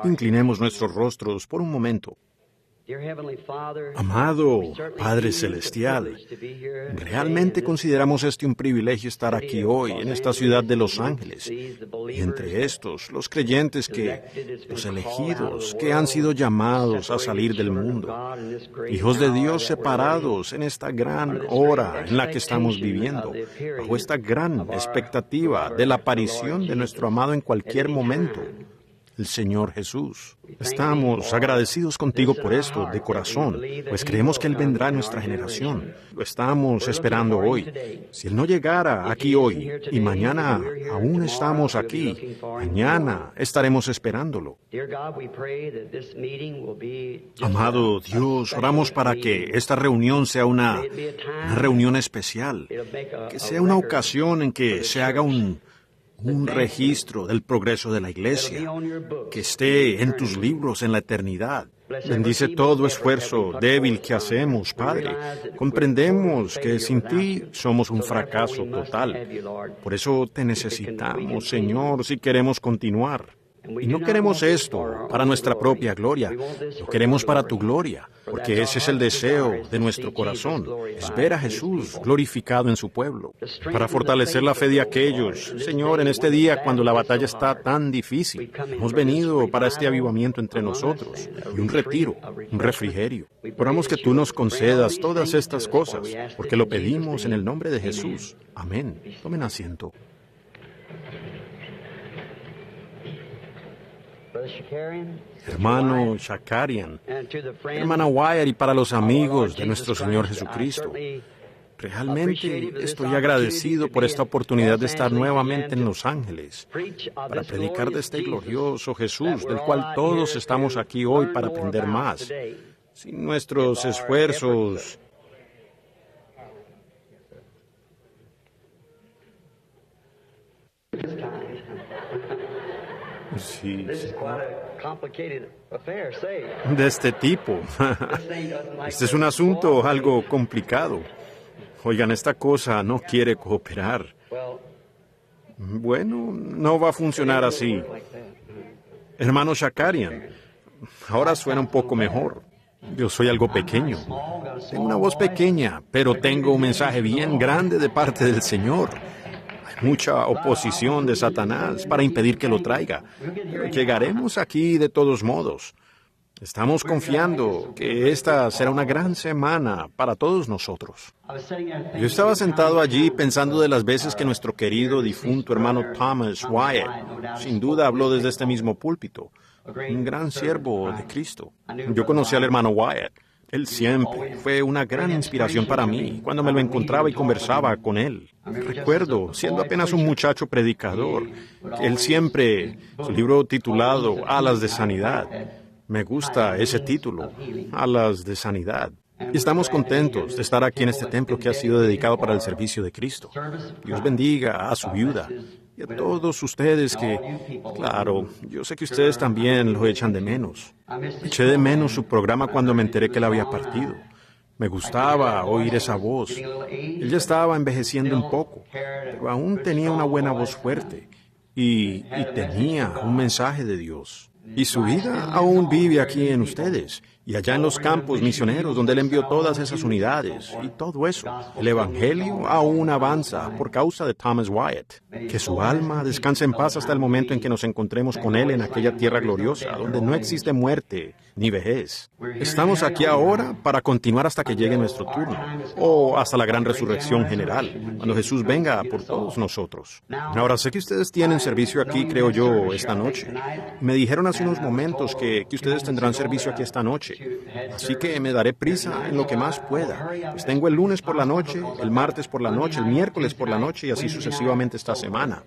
Inclinemos nuestros rostros por un momento. Amado Padre Celestial, realmente consideramos un privilegio estar aquí hoy, en esta ciudad de Los Ángeles, y entre estos, los creyentes los elegidos, que han sido llamados a salir del mundo, hijos de Dios separados en esta gran hora en la que estamos viviendo, bajo esta gran expectativa de la aparición de nuestro amado en cualquier momento, el Señor Jesús. Estamos agradecidos contigo por esto de corazón, pues creemos que Él vendrá en nuestra generación. Lo estamos esperando hoy. Si Él no llegara aquí hoy y mañana aún estamos aquí, mañana estaremos esperándolo. Amado Dios, oramos para que esta reunión sea una reunión especial, que sea una ocasión en que se haga un registro del progreso de la Iglesia, que esté en tus libros en la eternidad. Bendice todo esfuerzo débil que hacemos, Padre. Comprendemos que sin ti somos un fracaso total. Por eso te necesitamos, Señor, si queremos continuar. Y no queremos esto para nuestra propia gloria, lo queremos para tu gloria, porque ese es el deseo de nuestro corazón, es ver a Jesús glorificado en su pueblo, para fortalecer la fe de aquellos. Señor, en este día cuando la batalla está tan difícil, hemos venido para este avivamiento entre nosotros, y un retiro, un refrigerio. Oramos que tú nos concedas todas estas cosas, porque lo pedimos en el nombre de Jesús. Amén. Tomen asiento. Hermano Shakarian, hermana Wyatt, y para los amigos de nuestro Señor Jesucristo, realmente estoy agradecido por esta oportunidad de estar nuevamente en Los Ángeles para predicar de este glorioso Jesús, del cual todos estamos aquí hoy para aprender más. Sin nuestros esfuerzos, sí, de este tipo. Este es un asunto algo complicado. Oigan, esta cosa no quiere cooperar. Bueno, no va a funcionar así. Hermano Shakarian, ahora suena un poco mejor. Yo soy algo pequeño. Tengo una voz pequeña, pero tengo un mensaje bien grande de parte del Señor. Mucha oposición de Satanás para impedir que lo traiga. Pero llegaremos aquí de todos modos. Estamos confiando que esta será una gran semana para todos nosotros. Yo estaba sentado allí pensando de las veces que nuestro querido difunto hermano Thomas Wyatt sin duda habló desde este mismo púlpito. Un gran siervo de Cristo. Yo conocí al hermano Wyatt. Él siempre fue una gran inspiración para mí cuando me lo encontraba y conversaba con él. Recuerdo, siendo apenas un muchacho predicador, que él siempre, su libro titulado Alas de Sanidad, me gusta ese título, Alas de Sanidad. Y estamos contentos de estar aquí en este templo que ha sido dedicado para el servicio de Cristo. Dios bendiga a su viuda y a todos ustedes que, claro, yo sé que ustedes también lo echan de menos. Eché de menos su programa cuando me enteré que él había partido. Me gustaba oír esa voz. Él ya estaba envejeciendo un poco, pero aún tenía una buena voz fuerte y tenía un mensaje de Dios. Y su vida aún vive aquí en ustedes y allá en los campos misioneros donde Él envió todas esas unidades y todo eso. El Evangelio aún avanza por causa de Thomas Wyatt. Que su alma descanse en paz hasta el momento en que nos encontremos con Él en aquella tierra gloriosa donde no existe muerte ni vejez. Estamos aquí ahora para continuar hasta que llegue nuestro turno o hasta la gran resurrección general, cuando Jesús venga por todos nosotros. Ahora sé que ustedes tienen servicio aquí, creo yo, esta noche. Me dijeron hace unos momentos que ustedes tendrán servicio aquí esta noche. Así que me daré prisa en lo que más pueda. Pues tengo el lunes por la noche, el martes por la noche, el miércoles por la noche y así sucesivamente esta semana.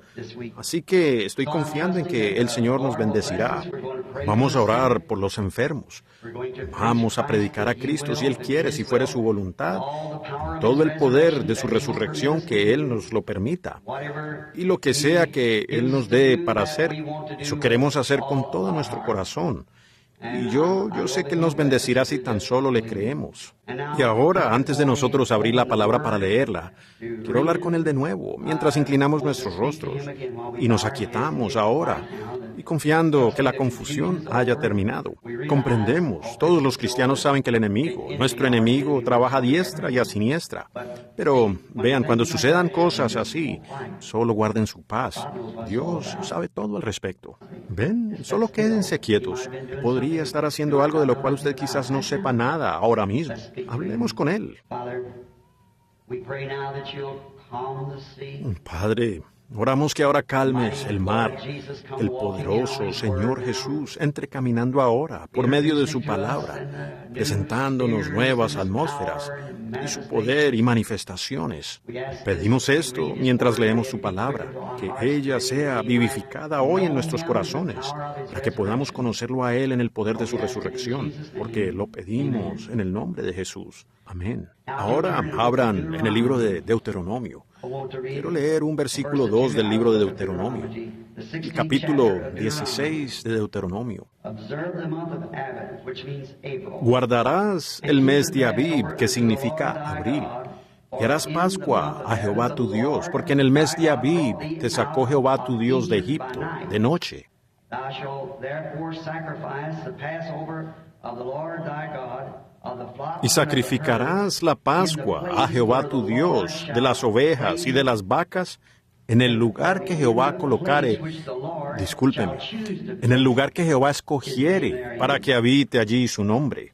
Así que estoy confiando en que el Señor nos bendecirá. Vamos a orar por los enfermos. Vamos a predicar a Cristo si Él quiere, si fuere su voluntad. Todo el poder de su resurrección que Él nos lo permita. Y lo que sea que Él nos dé para hacer, eso queremos hacer con todo nuestro corazón. Y yo sé que Él nos bendecirá si tan solo le creemos. Y ahora, antes de nosotros abrir la palabra para leerla, quiero hablar con Él de nuevo, mientras inclinamos nuestros rostros y nos aquietamos ahora, y confiando que la confusión haya terminado. Comprendemos, todos los cristianos saben que el enemigo, nuestro enemigo, trabaja a diestra y a siniestra. Pero vean, cuando sucedan cosas así, solo guarden su paz. Dios sabe todo al respecto. Ven, solo quédense quietos. Podría estar haciendo algo de lo cual usted quizás no sepa nada ahora mismo. Hablemos con Él. Padre, oramos que ahora calmes el mar. El poderoso Señor Jesús entre caminando ahora por medio de su palabra, presentándonos nuevas atmósferas y su poder y manifestaciones. Pedimos esto mientras leemos su palabra, que ella sea vivificada hoy en nuestros corazones, para que podamos conocerlo a Él en el poder de su resurrección, porque lo pedimos en el nombre de Jesús. Amén. Ahora abran en el libro de Deuteronomio. Quiero leer un versículo 2 del libro de Deuteronomio, el capítulo 16 de Deuteronomio. Guardarás el mes de Abib, que significa abril, y harás Pascua a Jehová tu Dios, porque en el mes de Abib te sacó Jehová tu Dios de Egipto, de noche. Y sacrificarás la Pascua a Jehová tu Dios de las ovejas y de las vacas en el lugar que Jehová colocare, discúlpeme, en el lugar que Jehová escogiere para que habite allí su nombre.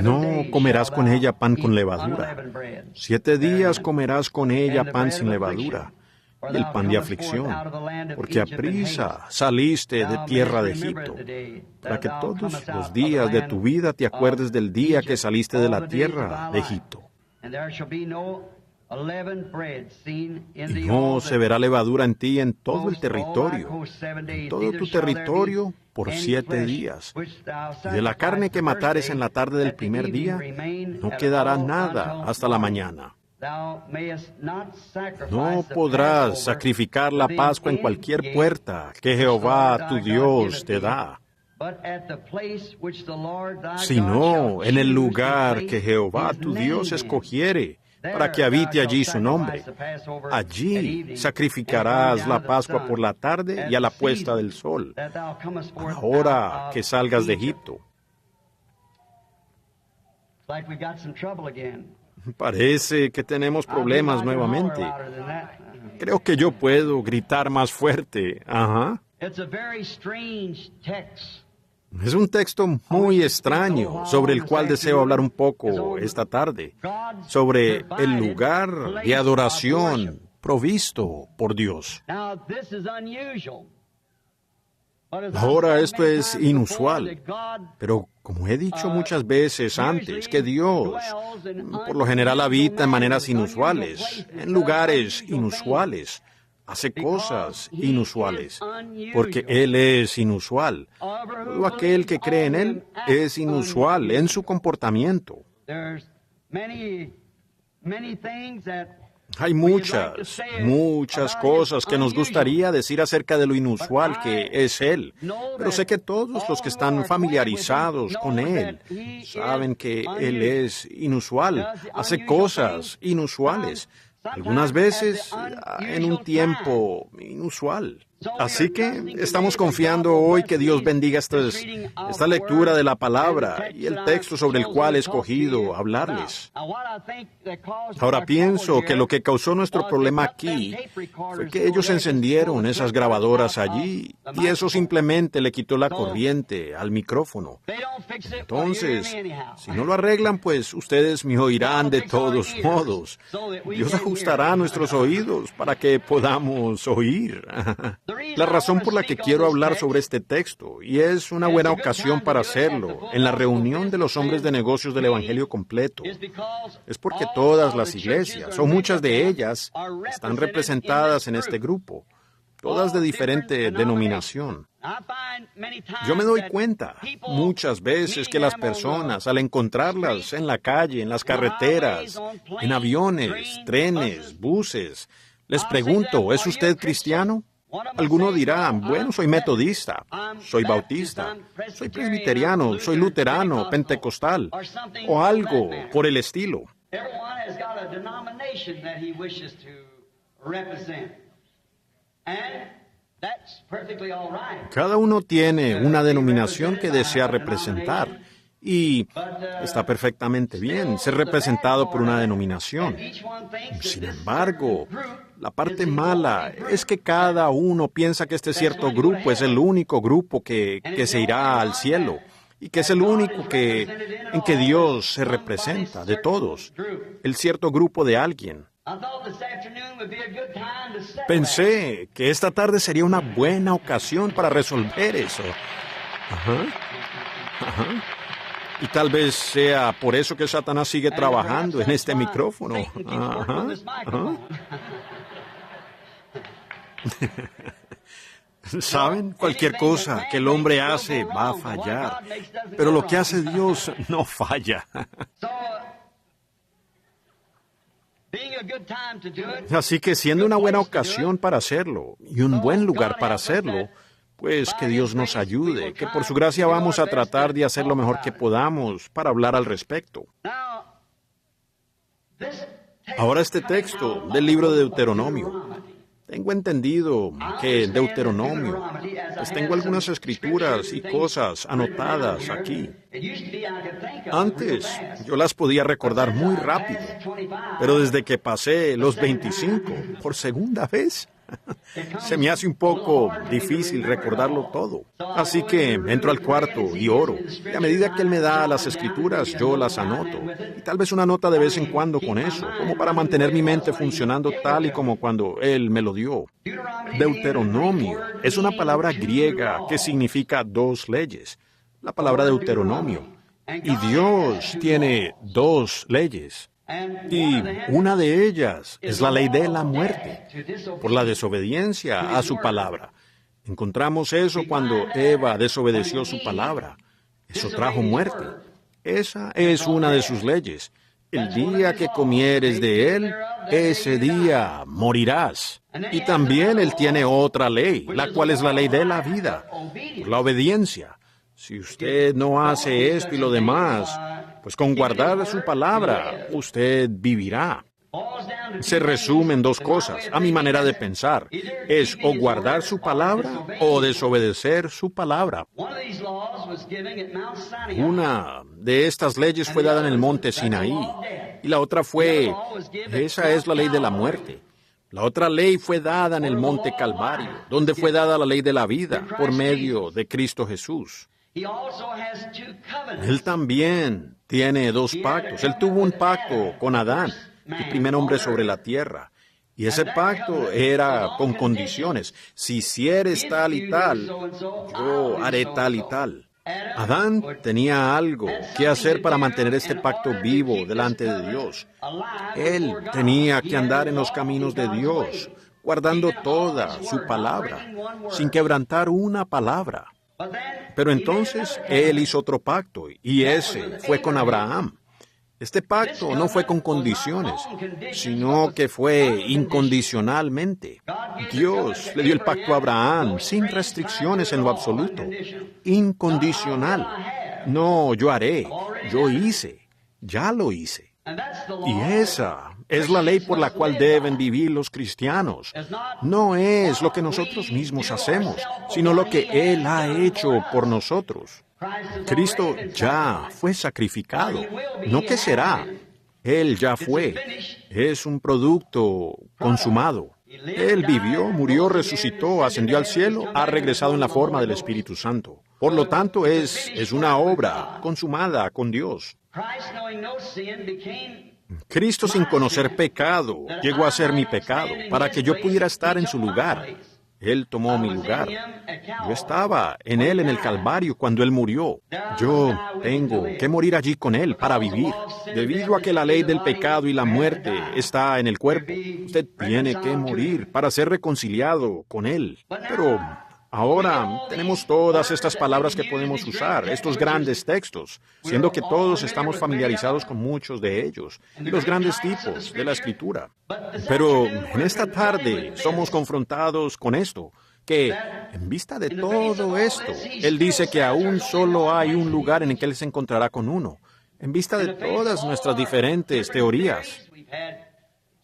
No comerás con ella pan con levadura. 7 días comerás con ella pan sin levadura, y el pan de aflicción, porque aprisa saliste de tierra de Egipto, para que todos los días de tu vida te acuerdes del día que saliste de la tierra de Egipto. Y no se verá levadura en ti en todo el territorio, en todo tu territorio por 7 días. Y de la carne que matares en la tarde del primer día, no quedará nada hasta la mañana. No podrás sacrificar la Pascua en cualquier puerta que Jehová tu Dios te da, sino en el lugar que Jehová tu Dios escogiere, para que habite allí su nombre. Allí sacrificarás la Pascua por la tarde y a la puesta del sol, a la hora que salgas de Egipto. Parece que tenemos problemas nuevamente. Creo que yo puedo gritar más fuerte. Ajá. Es un texto muy extraño sobre el cual deseo hablar un poco esta tarde, sobre el lugar de adoración provisto por Dios. Ahora esto es inusual, pero como he dicho muchas veces antes, que Dios por lo general habita en maneras inusuales, en lugares inusuales, hace cosas inusuales, porque Él es inusual. Todo aquel que cree en Él es inusual en su comportamiento. Hay muchas cosas que nos gustaría decir acerca de lo inusual que es Él, pero sé que todos los que están familiarizados con Él saben que Él es inusual, hace cosas inusuales, algunas veces en un tiempo inusual. Así que estamos confiando hoy que Dios bendiga esta lectura de la palabra y el texto sobre el cual he escogido hablarles. Ahora pienso que lo que causó nuestro problema aquí fue que ellos encendieron esas grabadoras allí y eso simplemente le quitó la corriente al micrófono. Entonces, si no lo arreglan, pues ustedes me oirán de todos modos. Dios ajustará nuestros oídos para que podamos oír. La razón por la que quiero hablar sobre este texto, y es una buena ocasión para hacerlo, en la reunión de los hombres de negocios del Evangelio completo, es porque todas las iglesias, o muchas de ellas, están representadas en este grupo, todas de diferente denominación. Yo me doy cuenta muchas veces que las personas, al encontrarlas en la calle, en las carreteras, en aviones, trenes, buses, les pregunto, ¿es usted cristiano? Alguno dirá, bueno, soy metodista, soy bautista, soy presbiteriano, soy luterano, pentecostal, o algo por el estilo. Everyone has got a denomination that he wishes to represent. And that's perfectly all right. Cada uno tiene una denominación que desea representar. Y está perfectamente bien ser representado por una denominación. Sin embargo, la parte mala es que cada uno piensa que este cierto grupo es el único grupo que se irá al cielo y que es el único en que Dios se representa de todos, el cierto grupo de alguien. Pensé que esta tarde sería una buena ocasión para resolver eso. Ajá. Y tal vez sea por eso que Satanás sigue trabajando en este micrófono. Ajá. ¿Saben? Cualquier cosa que el hombre hace va a fallar. Pero lo que hace Dios no falla. Así que siendo una buena ocasión para hacerlo y un buen lugar para hacerlo, pues que Dios nos ayude, que por su gracia vamos a tratar de hacer lo mejor que podamos para hablar al respecto. Ahora este texto del libro de Deuteronomio. Tengo entendido que en Deuteronomio, pues tengo algunas escrituras y cosas anotadas aquí. Antes yo las podía recordar muy rápido, pero desde que pasé los 25 por segunda vez, se me hace un poco difícil recordarlo todo. Así que entro al cuarto y oro. Y a medida que Él me da las escrituras, yo las anoto. Y tal vez una nota de vez en cuando con eso, como para mantener mi mente funcionando tal y como cuando Él me lo dio. Deuteronomio es una palabra griega que significa dos leyes. La palabra Deuteronomio. Y Dios tiene dos leyes. Y una de ellas es la ley de la muerte, por la desobediencia a su palabra. Encontramos eso cuando Eva desobedeció su palabra. Eso trajo muerte. Esa es una de sus leyes. El día que comieres de él, ese día morirás. Y también Él tiene otra ley, la cual es la ley de la vida, por la obediencia. Si usted no hace esto y lo demás, pues con guardar su palabra, usted vivirá. Se resume en dos cosas, a mi manera de pensar. Es o guardar su palabra o desobedecer su palabra. Una de estas leyes fue dada en el monte Sinaí, y la otra esa es la ley de la muerte. La otra ley fue dada en el monte Calvario, donde fue dada la ley de la vida, por medio de Cristo Jesús. Él también tiene dos pactos. Él tuvo un pacto con Adán, el primer hombre sobre la tierra. Y ese pacto era con condiciones. Si hicieres tal y tal, yo haré tal y tal. Adán tenía algo que hacer para mantener este pacto vivo delante de Dios. Él tenía que andar en los caminos de Dios, guardando toda su palabra, sin quebrantar una palabra. Pero entonces Él hizo otro pacto, y ese fue con Abraham. Este pacto no fue con condiciones, sino que fue incondicionalmente. Dios le dio el pacto a Abraham sin restricciones en lo absoluto. Incondicional. No, yo haré, yo hice, ya lo hice. Y esa es la ley por la cual deben vivir los cristianos. No es lo que nosotros mismos hacemos, sino lo que Él ha hecho por nosotros. Cristo ya fue sacrificado, no que será. Él ya fue. Es un producto consumado. Él vivió, murió, resucitó, ascendió al cielo, ha regresado en la forma del Espíritu Santo. Por lo tanto, es una obra consumada con Dios. Cristo, sin conocer pecado, llegó a ser mi pecado para que yo pudiera estar en su lugar. Él tomó mi lugar. Yo estaba en Él en el Calvario cuando Él murió. Yo tengo que morir allí con Él para vivir. Debido a que la ley del pecado y la muerte está en el cuerpo, usted tiene que morir para ser reconciliado con Él. Pero Ahora tenemos todas estas palabras que podemos usar, estos grandes textos, siendo que todos estamos familiarizados con muchos de ellos, y los grandes tipos de la Escritura. Pero en esta tarde somos confrontados con esto, que en vista de todo esto, Él dice que aún solo hay un lugar en el que Él se encontrará con uno. En vista de todas nuestras diferentes teorías,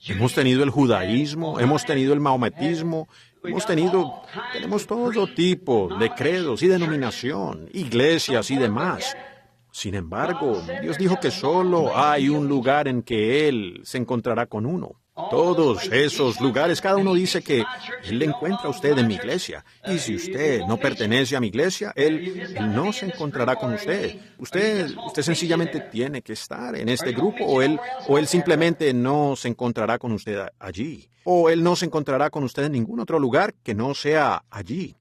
hemos tenido el judaísmo, hemos tenido el maometismo, tenemos todo tipo de credos y denominación, iglesias y demás. Sin embargo, Dios dijo que solo hay un lugar en que Él se encontrará con uno. Todos esos lugares, cada uno dice que Él le encuentra a usted en mi iglesia. Y si usted no pertenece a mi iglesia, Él no se encontrará con usted. Usted sencillamente tiene que estar en este grupo o Él simplemente no se encontrará con usted allí. O Él no se encontrará con usted en ningún otro lugar que no sea allí.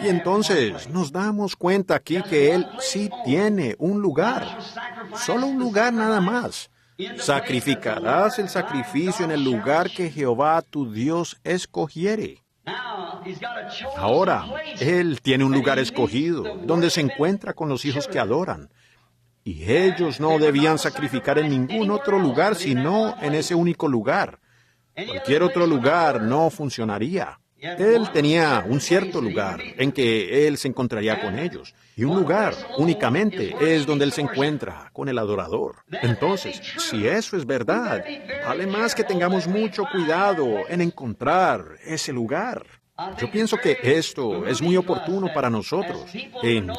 Y entonces nos damos cuenta aquí que Él sí tiene un lugar. Solo un lugar nada más. Sacrificarás el sacrificio en el lugar que Jehová tu Dios escogiere. Ahora, Él tiene un lugar escogido, donde se encuentra con los hijos que adoran. Y ellos no debían sacrificar en ningún otro lugar, sino en ese único lugar. Cualquier otro lugar no funcionaría. Él tenía un cierto lugar en que Él se encontraría con ellos. Y un lugar únicamente es donde Él se encuentra con el adorador. Entonces, si eso es verdad, vale más que tengamos mucho cuidado en encontrar ese lugar. Yo pienso que esto es muy oportuno para nosotros,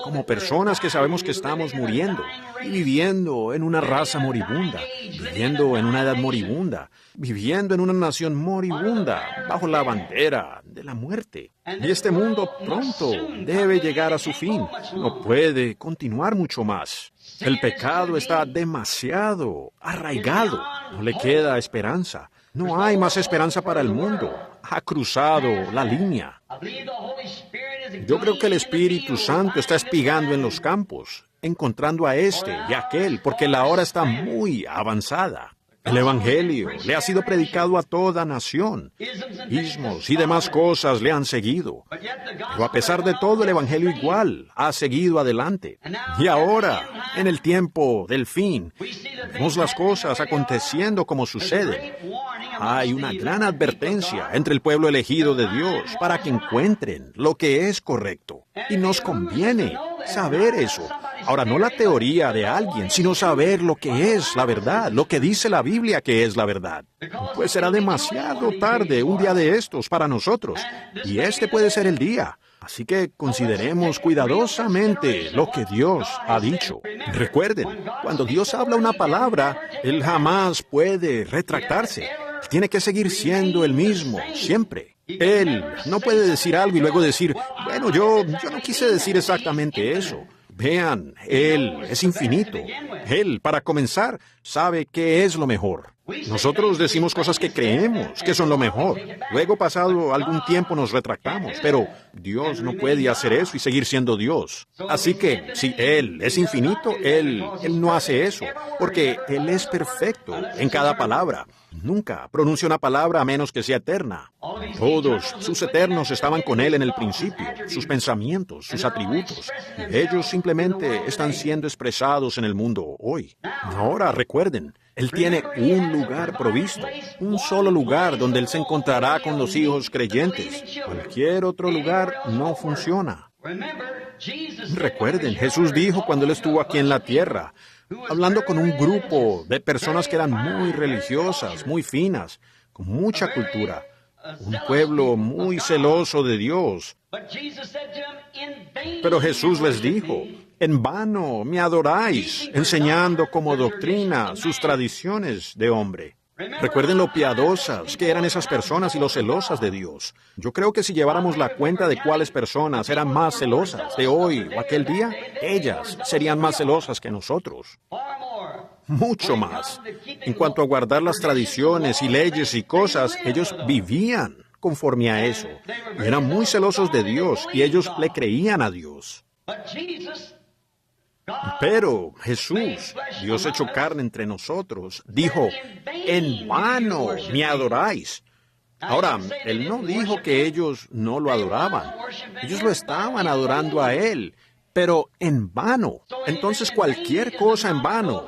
como personas que sabemos que estamos muriendo y viviendo en una raza moribunda, viviendo en una edad moribunda, viviendo en una nación moribunda, bajo la bandera de la muerte. Y este mundo pronto debe llegar a su fin. No puede continuar mucho más. El pecado está demasiado arraigado. No le queda esperanza. No hay más esperanza para el mundo. Ha cruzado la línea. Yo creo que el Espíritu Santo está espigando en los campos, encontrando a este y a aquel, porque la hora está muy avanzada. El Evangelio le ha sido predicado a toda nación. Ismos y demás cosas le han seguido. Pero a pesar de todo, el Evangelio igual ha seguido adelante. Y ahora, en el tiempo del fin, vemos las cosas aconteciendo como suceden. Hay una gran advertencia entre el pueblo elegido de Dios para que encuentren lo que es correcto. Y nos conviene saber eso. Ahora, no la teoría de alguien, sino saber lo que es la verdad, lo que dice la Biblia que es la verdad. Pues será demasiado tarde un día de estos para nosotros, y este puede ser el día. Así que consideremos cuidadosamente lo que Dios ha dicho. Recuerden, cuando Dios habla una palabra, Él jamás puede retractarse. Tiene que seguir siendo el mismo, siempre. Él no puede decir algo y luego decir, bueno, yo no quise decir exactamente eso. Vean, Él es infinito. Él, para comenzar, sabe qué es lo mejor. Nosotros decimos cosas que creemos que son lo mejor. Luego, pasado algún tiempo, nos retractamos. Pero Dios no puede hacer eso y seguir siendo Dios. Así que, si Él es infinito, Él no hace eso. Porque Él es perfecto en cada palabra. Nunca pronuncia una palabra a menos que sea eterna. Todos sus eternos estaban con Él en el principio, sus pensamientos, sus atributos. Y ellos simplemente están siendo expresados en el mundo hoy. Ahora recuerden, Él tiene un lugar provisto, un solo lugar donde Él se encontrará con los hijos creyentes. Cualquier otro lugar no funciona. Recuerden, Jesús dijo cuando Él estuvo aquí en la tierra, hablando con un grupo de personas que eran muy religiosas, muy finas, con mucha cultura, un pueblo muy celoso de Dios. Pero Jesús les dijo, en vano me adoráis, enseñando como doctrina sus tradiciones de hombre. Recuerden lo piadosas que eran esas personas y lo celosas de Dios. Yo creo que si lleváramos la cuenta de cuáles personas eran más celosas de hoy o aquel día, ellas serían más celosas que nosotros. Mucho más. En cuanto a guardar las tradiciones y leyes y cosas, ellos vivían conforme a eso. Y eran muy celosos de Dios y ellos le creían a Dios. Pero Jesús, Dios hecho carne entre nosotros, dijo, en vano me adoráis. Ahora, él no dijo que ellos no lo adoraban. Ellos lo estaban adorando a él, pero en vano. Entonces cualquier cosa en vano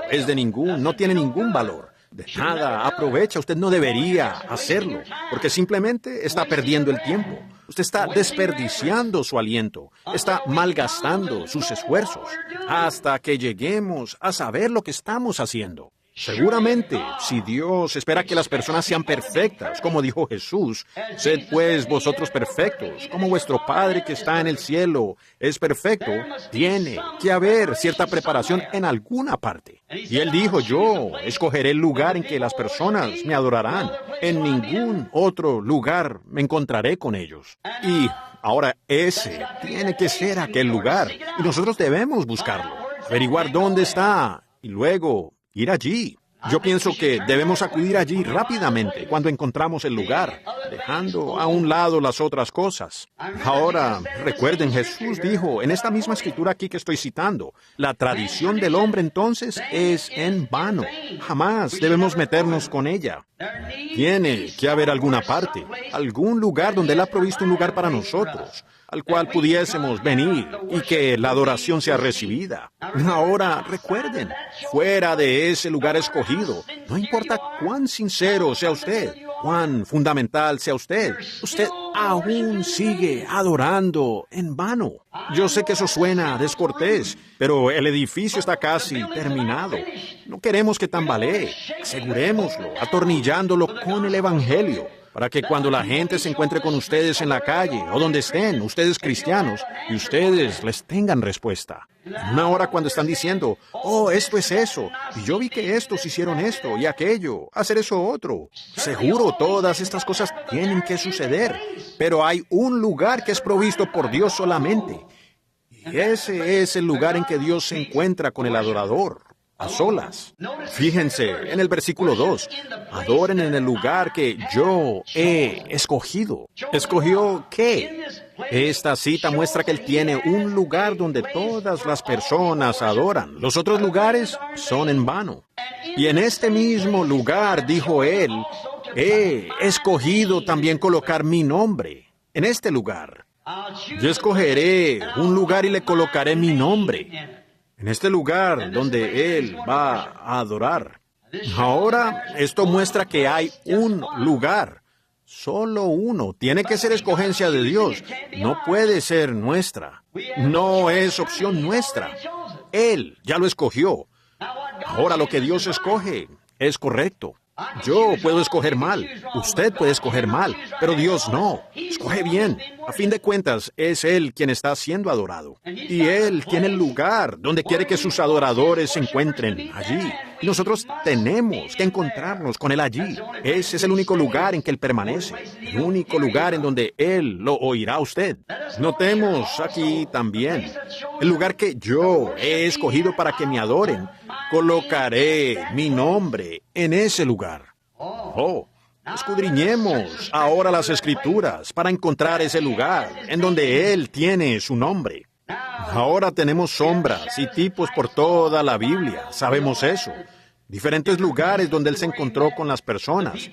no tiene ningún valor. De nada aprovecha, usted no debería hacerlo, porque simplemente está perdiendo el tiempo. Usted está desperdiciando su aliento, está malgastando sus esfuerzos, hasta que lleguemos a saber lo que estamos haciendo. Seguramente, si Dios espera que las personas sean perfectas, como dijo Jesús, sed pues vosotros perfectos, como vuestro Padre que está en el cielo es perfecto, tiene que haber cierta preparación en alguna parte. Y Él dijo, yo escogeré el lugar en que las personas me adorarán. En ningún otro lugar me encontraré con ellos. Y ahora ese tiene que ser aquel lugar, y nosotros debemos buscarlo, averiguar dónde está, y luego ir allí. Yo pienso que debemos acudir allí rápidamente cuando encontramos el lugar, dejando a un lado las otras cosas. Ahora, recuerden, Jesús dijo en esta misma escritura aquí que estoy citando, la tradición del hombre entonces es en vano. Jamás debemos meternos con ella. Tiene que haber alguna parte, algún lugar donde Él ha provisto un lugar para nosotros, al cual pudiésemos venir y que la adoración sea recibida. Ahora, recuerden, fuera de ese lugar escogido, no importa cuán sincero sea usted, cuán fundamental sea usted aún sigue adorando en vano. Yo sé que eso suena descortés, pero el edificio está casi terminado. No queremos que tambalee. Asegurémoslo, atornillándolo con el Evangelio, para que cuando la gente se encuentre con ustedes en la calle o donde estén, ustedes cristianos, y ustedes les tengan respuesta. En una hora cuando están diciendo, oh, esto es eso, y yo vi que estos hicieron esto y aquello, hacer eso otro. Seguro todas estas cosas tienen que suceder, pero hay un lugar que es provisto por Dios solamente. Y ese es el lugar en que Dios se encuentra con el adorador. A solas. Fíjense en el versículo 2. Adoren en el lugar que yo he escogido. ¿Escogió qué? Esta cita muestra que Él tiene un lugar donde todas las personas adoran. Los otros lugares son en vano. Y en este mismo lugar, dijo Él, he escogido también colocar mi nombre. En este lugar. Yo escogeré un lugar y le colocaré mi nombre. En este lugar donde Él va a adorar. Ahora, esto muestra que hay un lugar, solo uno. Tiene que ser escogencia de Dios. No puede ser nuestra. No es opción nuestra. Él ya lo escogió. Ahora lo que Dios escoge es correcto. Yo puedo escoger mal, usted puede escoger mal, pero Dios no. Escoge bien. A fin de cuentas, es Él quien está siendo adorado. Y Él tiene el lugar donde quiere que sus adoradores se encuentren, allí. Y nosotros tenemos que encontrarnos con Él allí. Ese es el único lugar en que Él permanece, el único lugar en donde Él lo oirá a usted. Notemos aquí también, el lugar que yo he escogido para que me adoren. Colocaré mi nombre en ese lugar. Oh, escudriñemos ahora las Escrituras para encontrar ese lugar en donde Él tiene su nombre. Ahora tenemos sombras y tipos por toda la Biblia, sabemos eso. Diferentes lugares donde Él se encontró con las personas.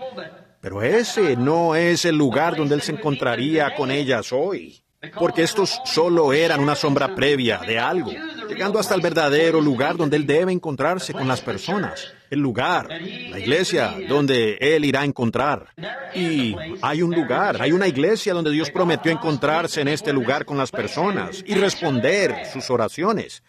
Pero ese no es el lugar donde Él se encontraría con ellas hoy. Porque estos solo eran una sombra previa de algo, llegando hasta el verdadero lugar donde Él debe encontrarse con las personas. El lugar, la iglesia, donde Él irá a encontrar. Y hay un lugar, hay una iglesia donde Dios prometió encontrarse en este lugar con las personas y responder sus oraciones.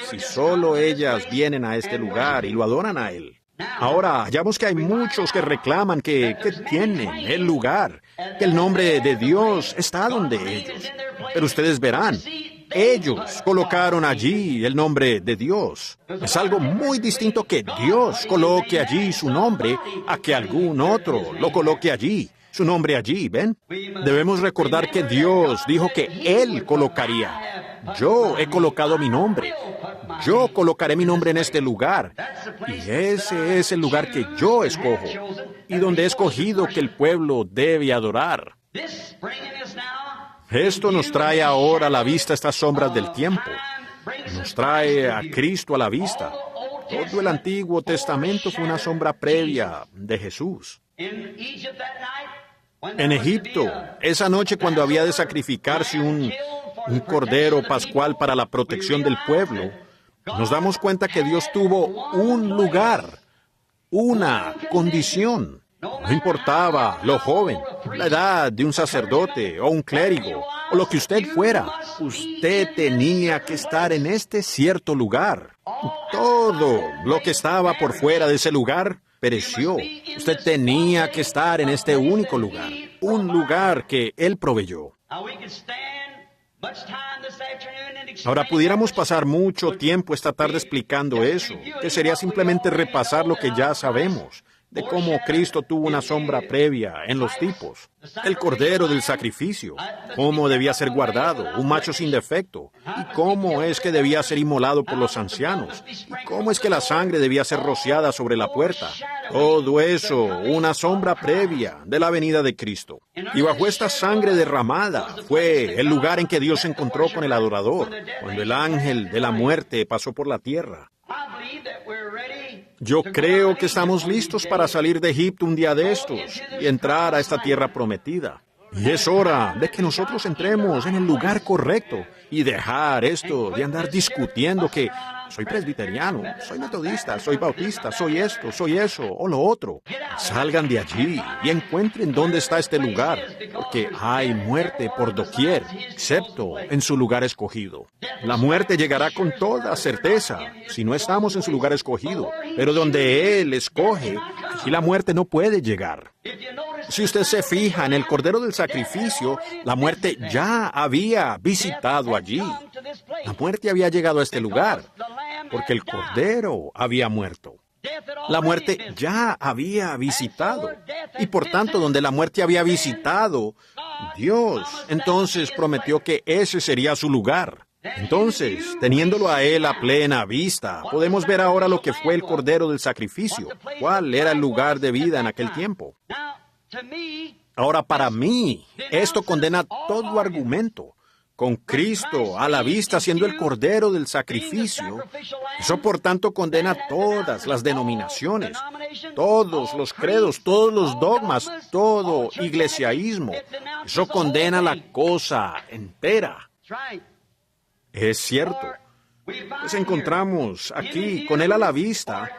Si solo ellas vienen a este lugar y lo adoran a Él. Ahora, hallamos que hay muchos que reclaman que tienen el lugar, que el nombre de Dios está donde ellos. Pero ustedes verán, ellos colocaron allí el nombre de Dios. Es algo muy distinto que Dios coloque allí su nombre a que algún otro lo coloque allí, su nombre allí, ¿ven? Debemos recordar que Dios dijo que Él colocaría. Yo he colocado mi nombre. Yo colocaré mi nombre en este lugar. Y ese es el lugar que yo escojo y donde he escogido que el pueblo debe adorar. Esto nos trae ahora a la vista estas sombras del tiempo. Nos trae a Cristo a la vista. Todo el Antiguo Testamento fue una sombra previa de Jesús. En Egipto, esa noche cuando había de sacrificarse un cordero pascual para la protección del pueblo, nos damos cuenta que Dios tuvo un lugar, una condición. No importaba lo joven, la edad de un sacerdote o un clérigo, o lo que usted fuera, usted tenía que estar en este cierto lugar. Todo lo que estaba por fuera de ese lugar pereció. Usted tenía que estar en este único lugar, un lugar que Él proveyó. Ahora, pudiéramos pasar mucho tiempo esta tarde explicando eso, que sería simplemente repasar lo que ya sabemos, de cómo Cristo tuvo una sombra previa en los tipos. El cordero del sacrificio, cómo debía ser guardado, un macho sin defecto, y cómo es que debía ser inmolado por los ancianos, y cómo es que la sangre debía ser rociada sobre la puerta. Todo eso, una sombra previa de la venida de Cristo. Y bajo esta sangre derramada fue el lugar en que Dios se encontró con el adorador, cuando el ángel de la muerte pasó por la tierra. Yo creo que estamos listos para salir de Egipto un día de estos y entrar a esta tierra prometida. Y es hora de que nosotros entremos en el lugar correcto y dejar esto de andar discutiendo que soy presbiteriano, soy metodista, soy bautista, soy esto, soy eso o lo otro. Salgan de allí y encuentren dónde está este lugar, porque hay muerte por doquier, excepto en su lugar escogido. La muerte llegará con toda certeza si no estamos en su lugar escogido, pero donde Él escoge, allí la muerte no puede llegar. Si usted se fija en el cordero del sacrificio, la muerte ya había visitado allí. La muerte había llegado a este lugar, porque el cordero había muerto. La muerte ya había visitado, y por tanto, donde la muerte había visitado, Dios entonces prometió que ese sería su lugar. Entonces, teniéndolo a Él a plena vista, podemos ver ahora lo que fue el cordero del sacrificio, cuál era el lugar de vida en aquel tiempo. Ahora, para mí, esto condena todo argumento. Con Cristo a la vista siendo el cordero del sacrificio, eso por tanto condena todas las denominaciones, todos los credos, todos los dogmas, todo iglesiaísmo. Eso condena la cosa entera. Es cierto. Pues encontramos aquí con Él a la vista,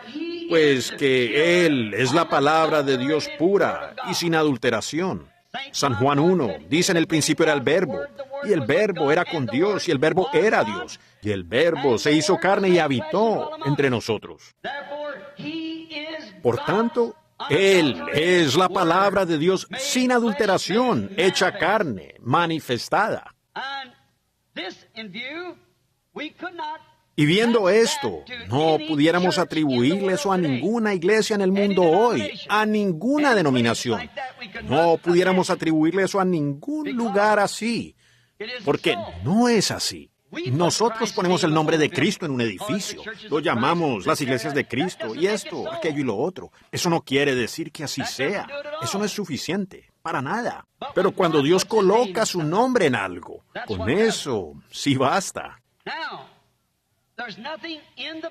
pues que Él es la palabra de Dios pura y sin adulteración. San Juan 1 dice: en el principio era el Verbo, y el Verbo era con Dios, y el Verbo era Dios, y el Verbo se hizo carne y habitó entre nosotros. Por tanto, Él es la palabra de Dios sin adulteración, hecha carne, manifestada. Y viendo esto, no pudiéramos atribuirle eso a ninguna iglesia en el mundo hoy, a ninguna denominación. No pudiéramos atribuirle eso a ningún lugar así, porque no es así. Nosotros ponemos el nombre de Cristo en un edificio, lo llamamos las iglesias de Cristo, y esto, aquello y lo otro. Eso no quiere decir que así sea. Eso no es suficiente, para nada. Pero cuando Dios coloca su nombre en algo, con eso sí basta.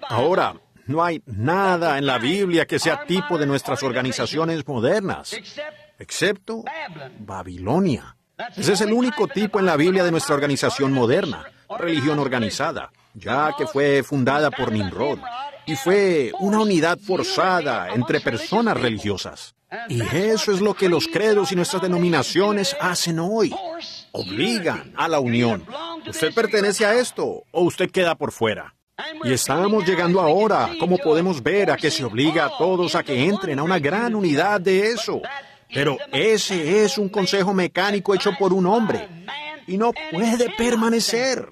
Ahora, no hay nada en la Biblia que sea tipo de nuestras organizaciones modernas, excepto Babilonia. Ese es el único tipo en la Biblia de nuestra organización moderna, religión organizada, ya que fue fundada por Nimrod, y fue una unidad forzada entre personas religiosas. Y eso es lo que los credos y nuestras denominaciones hacen hoy. Obligan a la unión. ¿Usted pertenece a esto o usted queda por fuera? Y estamos llegando ahora, como podemos ver, a que se obliga a todos a que entren a una gran unidad de eso. Pero ese es un consejo mecánico hecho por un hombre y no puede permanecer.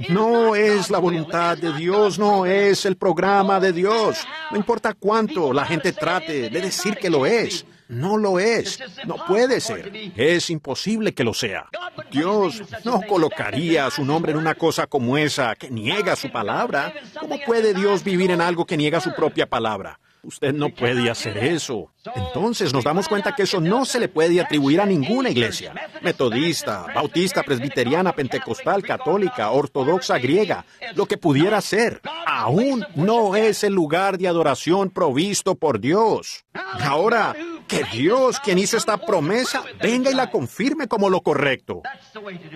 No es la voluntad de Dios, no es el programa de Dios. No importa cuánto la gente trate de decir que lo es. No lo es. No puede ser. Es imposible que lo sea. Dios no colocaría su nombre en una cosa como esa que niega su palabra. ¿Cómo puede Dios vivir en algo que niega su propia palabra? Usted no puede hacer eso. Entonces nos damos cuenta que eso no se le puede atribuir a ninguna iglesia. Metodista, bautista, presbiteriana, pentecostal, católica, ortodoxa, griega, lo que pudiera ser. Aún no es el lugar de adoración provisto por Dios. Ahora, que Dios, quien hizo esta promesa, venga y la confirme como lo correcto.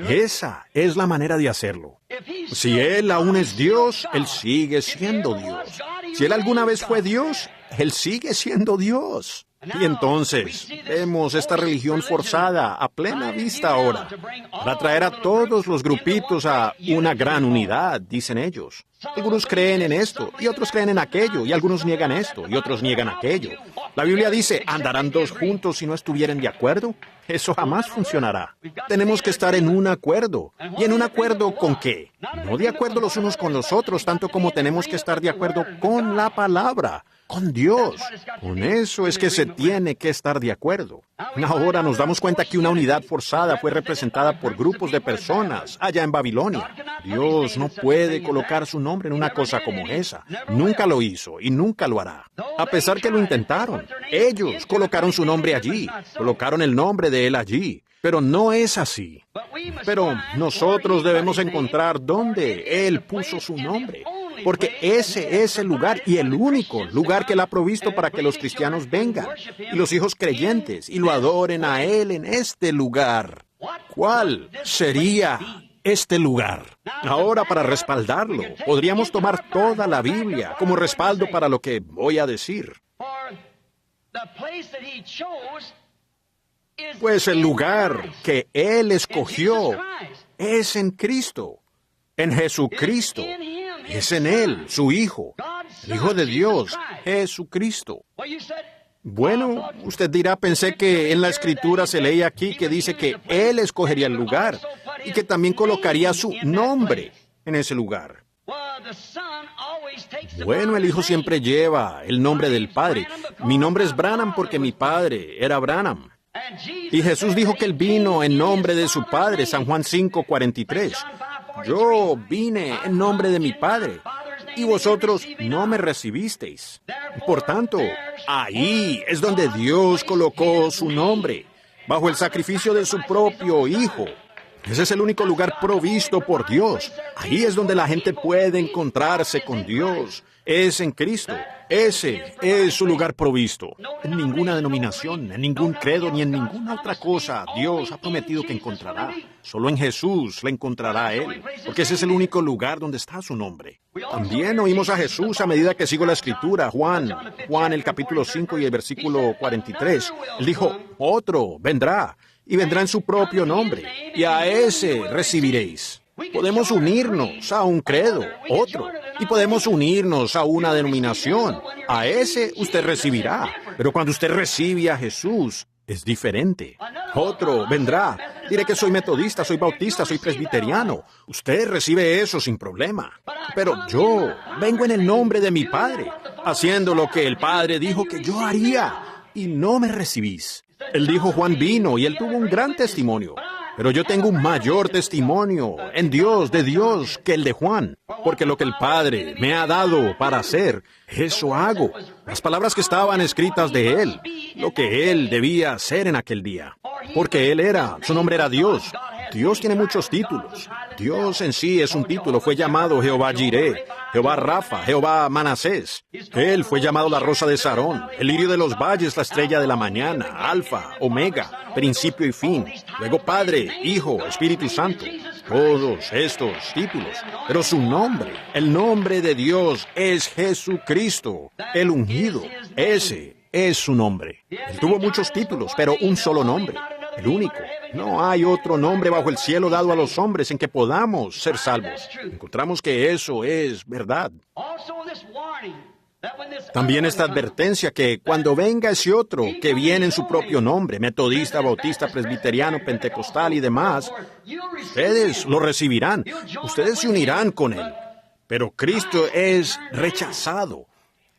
Esa es la manera de hacerlo. Si Él aún es Dios, Él sigue siendo Dios. Si Él alguna vez fue Dios, Él sigue siendo Dios. Y entonces vemos esta religión forzada a plena vista ahora, para traer a todos los grupitos a una gran unidad, dicen ellos. Algunos creen en esto, y otros creen en aquello, y algunos niegan esto, y otros niegan aquello. La Biblia dice, ¿andarán dos juntos si no estuvieren de acuerdo? Eso jamás funcionará. Tenemos que estar en un acuerdo. ¿Y en un acuerdo con qué? No de acuerdo los unos con los otros, tanto como tenemos que estar de acuerdo con la palabra. Con Dios. Con eso es que se tiene que estar de acuerdo. Ahora nos damos cuenta que una unidad forzada fue representada por grupos de personas allá en Babilonia. Dios no puede colocar su nombre en una cosa como esa. Nunca lo hizo y nunca lo hará. A pesar que lo intentaron, ellos colocaron su nombre allí, colocaron el nombre de Él allí. Pero no es así. Pero nosotros debemos encontrar dónde Él puso su nombre. Porque ese es el lugar y el único lugar que Él ha provisto para que los cristianos vengan y los hijos creyentes y lo adoren a Él en este lugar. ¿Cuál sería este lugar? Ahora, para respaldarlo, podríamos tomar toda la Biblia como respaldo para lo que voy a decir. Pues el lugar que Él escogió es en Cristo, en Jesucristo. Es en Él, su Hijo, el Hijo de Dios, Jesucristo. Bueno, usted dirá, pensé que en la Escritura se leía aquí que dice que Él escogería el lugar y que también colocaría su nombre en ese lugar. Bueno, el Hijo siempre lleva el nombre del Padre. Mi nombre es Branham porque mi padre era Branham. Y Jesús dijo que Él vino en nombre de su Padre, San Juan 5:43. Yo vine en nombre de mi Padre, y vosotros no me recibisteis. Por tanto, ahí es donde Dios colocó su nombre, bajo el sacrificio de su propio Hijo. Ese es el único lugar provisto por Dios. Ahí es donde la gente puede encontrarse con Dios. Es en Cristo. Ese es su lugar provisto. En ninguna denominación, en ningún credo, ni en ninguna otra cosa Dios ha prometido que encontrará. Solo en Jesús le encontrará a Él, porque ese es el único lugar donde está su nombre. También oímos a Jesús a medida que sigo la Escritura. Juan el capítulo 5 y el versículo 43. Él dijo, otro vendrá, y vendrá en su propio nombre, y a ese recibiréis. Podemos unirnos a un credo, otro, y podemos unirnos a una denominación. A ese usted recibirá. Pero cuando usted recibe a Jesús, es diferente. Otro vendrá. Diré que soy metodista, soy bautista, soy presbiteriano. Usted recibe eso sin problema. Pero yo vengo en el nombre de mi Padre, haciendo lo que el Padre dijo que yo haría, y no me recibís. Él dijo, Juan vino, y él tuvo un gran testimonio. Pero yo tengo un mayor testimonio en Dios, de Dios, que el de Juan. Porque lo que el Padre me ha dado para hacer, eso hago. Las palabras que estaban escritas de Él, lo que Él debía hacer en aquel día. Porque Él era, su nombre era Dios. Dios tiene muchos títulos. Dios en sí es un título. Fue llamado Jehová Jireh, Jehová Rafa, Jehová Manasés. Él fue llamado la rosa de Sarón, el lirio de los valles, la estrella de la mañana, Alfa, Omega, principio y fin. Luego Padre, Hijo, Espíritu Santo. Todos estos títulos. Pero su nombre, el nombre de Dios es Jesucristo, el ungido. Ese es su nombre. Él tuvo muchos títulos, pero un solo nombre. El único. No hay otro nombre bajo el cielo dado a los hombres en que podamos ser salvos. Encontramos que eso es verdad. También esta advertencia que cuando venga ese otro que viene en su propio nombre, metodista, bautista, presbiteriano, pentecostal y demás, ustedes lo recibirán. Ustedes se unirán con él. Pero Cristo es rechazado.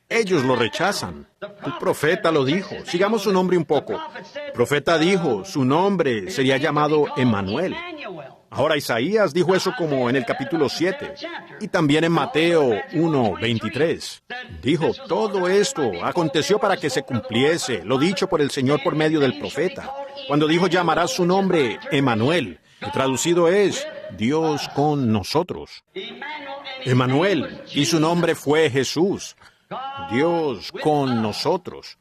Ellos lo rechazan. El profeta lo dijo. Sigamos su nombre un poco. El profeta dijo, su nombre sería llamado Emmanuel. Ahora Isaías dijo eso como en el capítulo 7. Y también en Mateo 1:23. Dijo, todo esto aconteció para que se cumpliese lo dicho por el Señor por medio del profeta. Cuando dijo, llamará su nombre Emmanuel, que traducido es Dios con nosotros. Emmanuel, y su nombre fue Jesús. Dios con nosotros.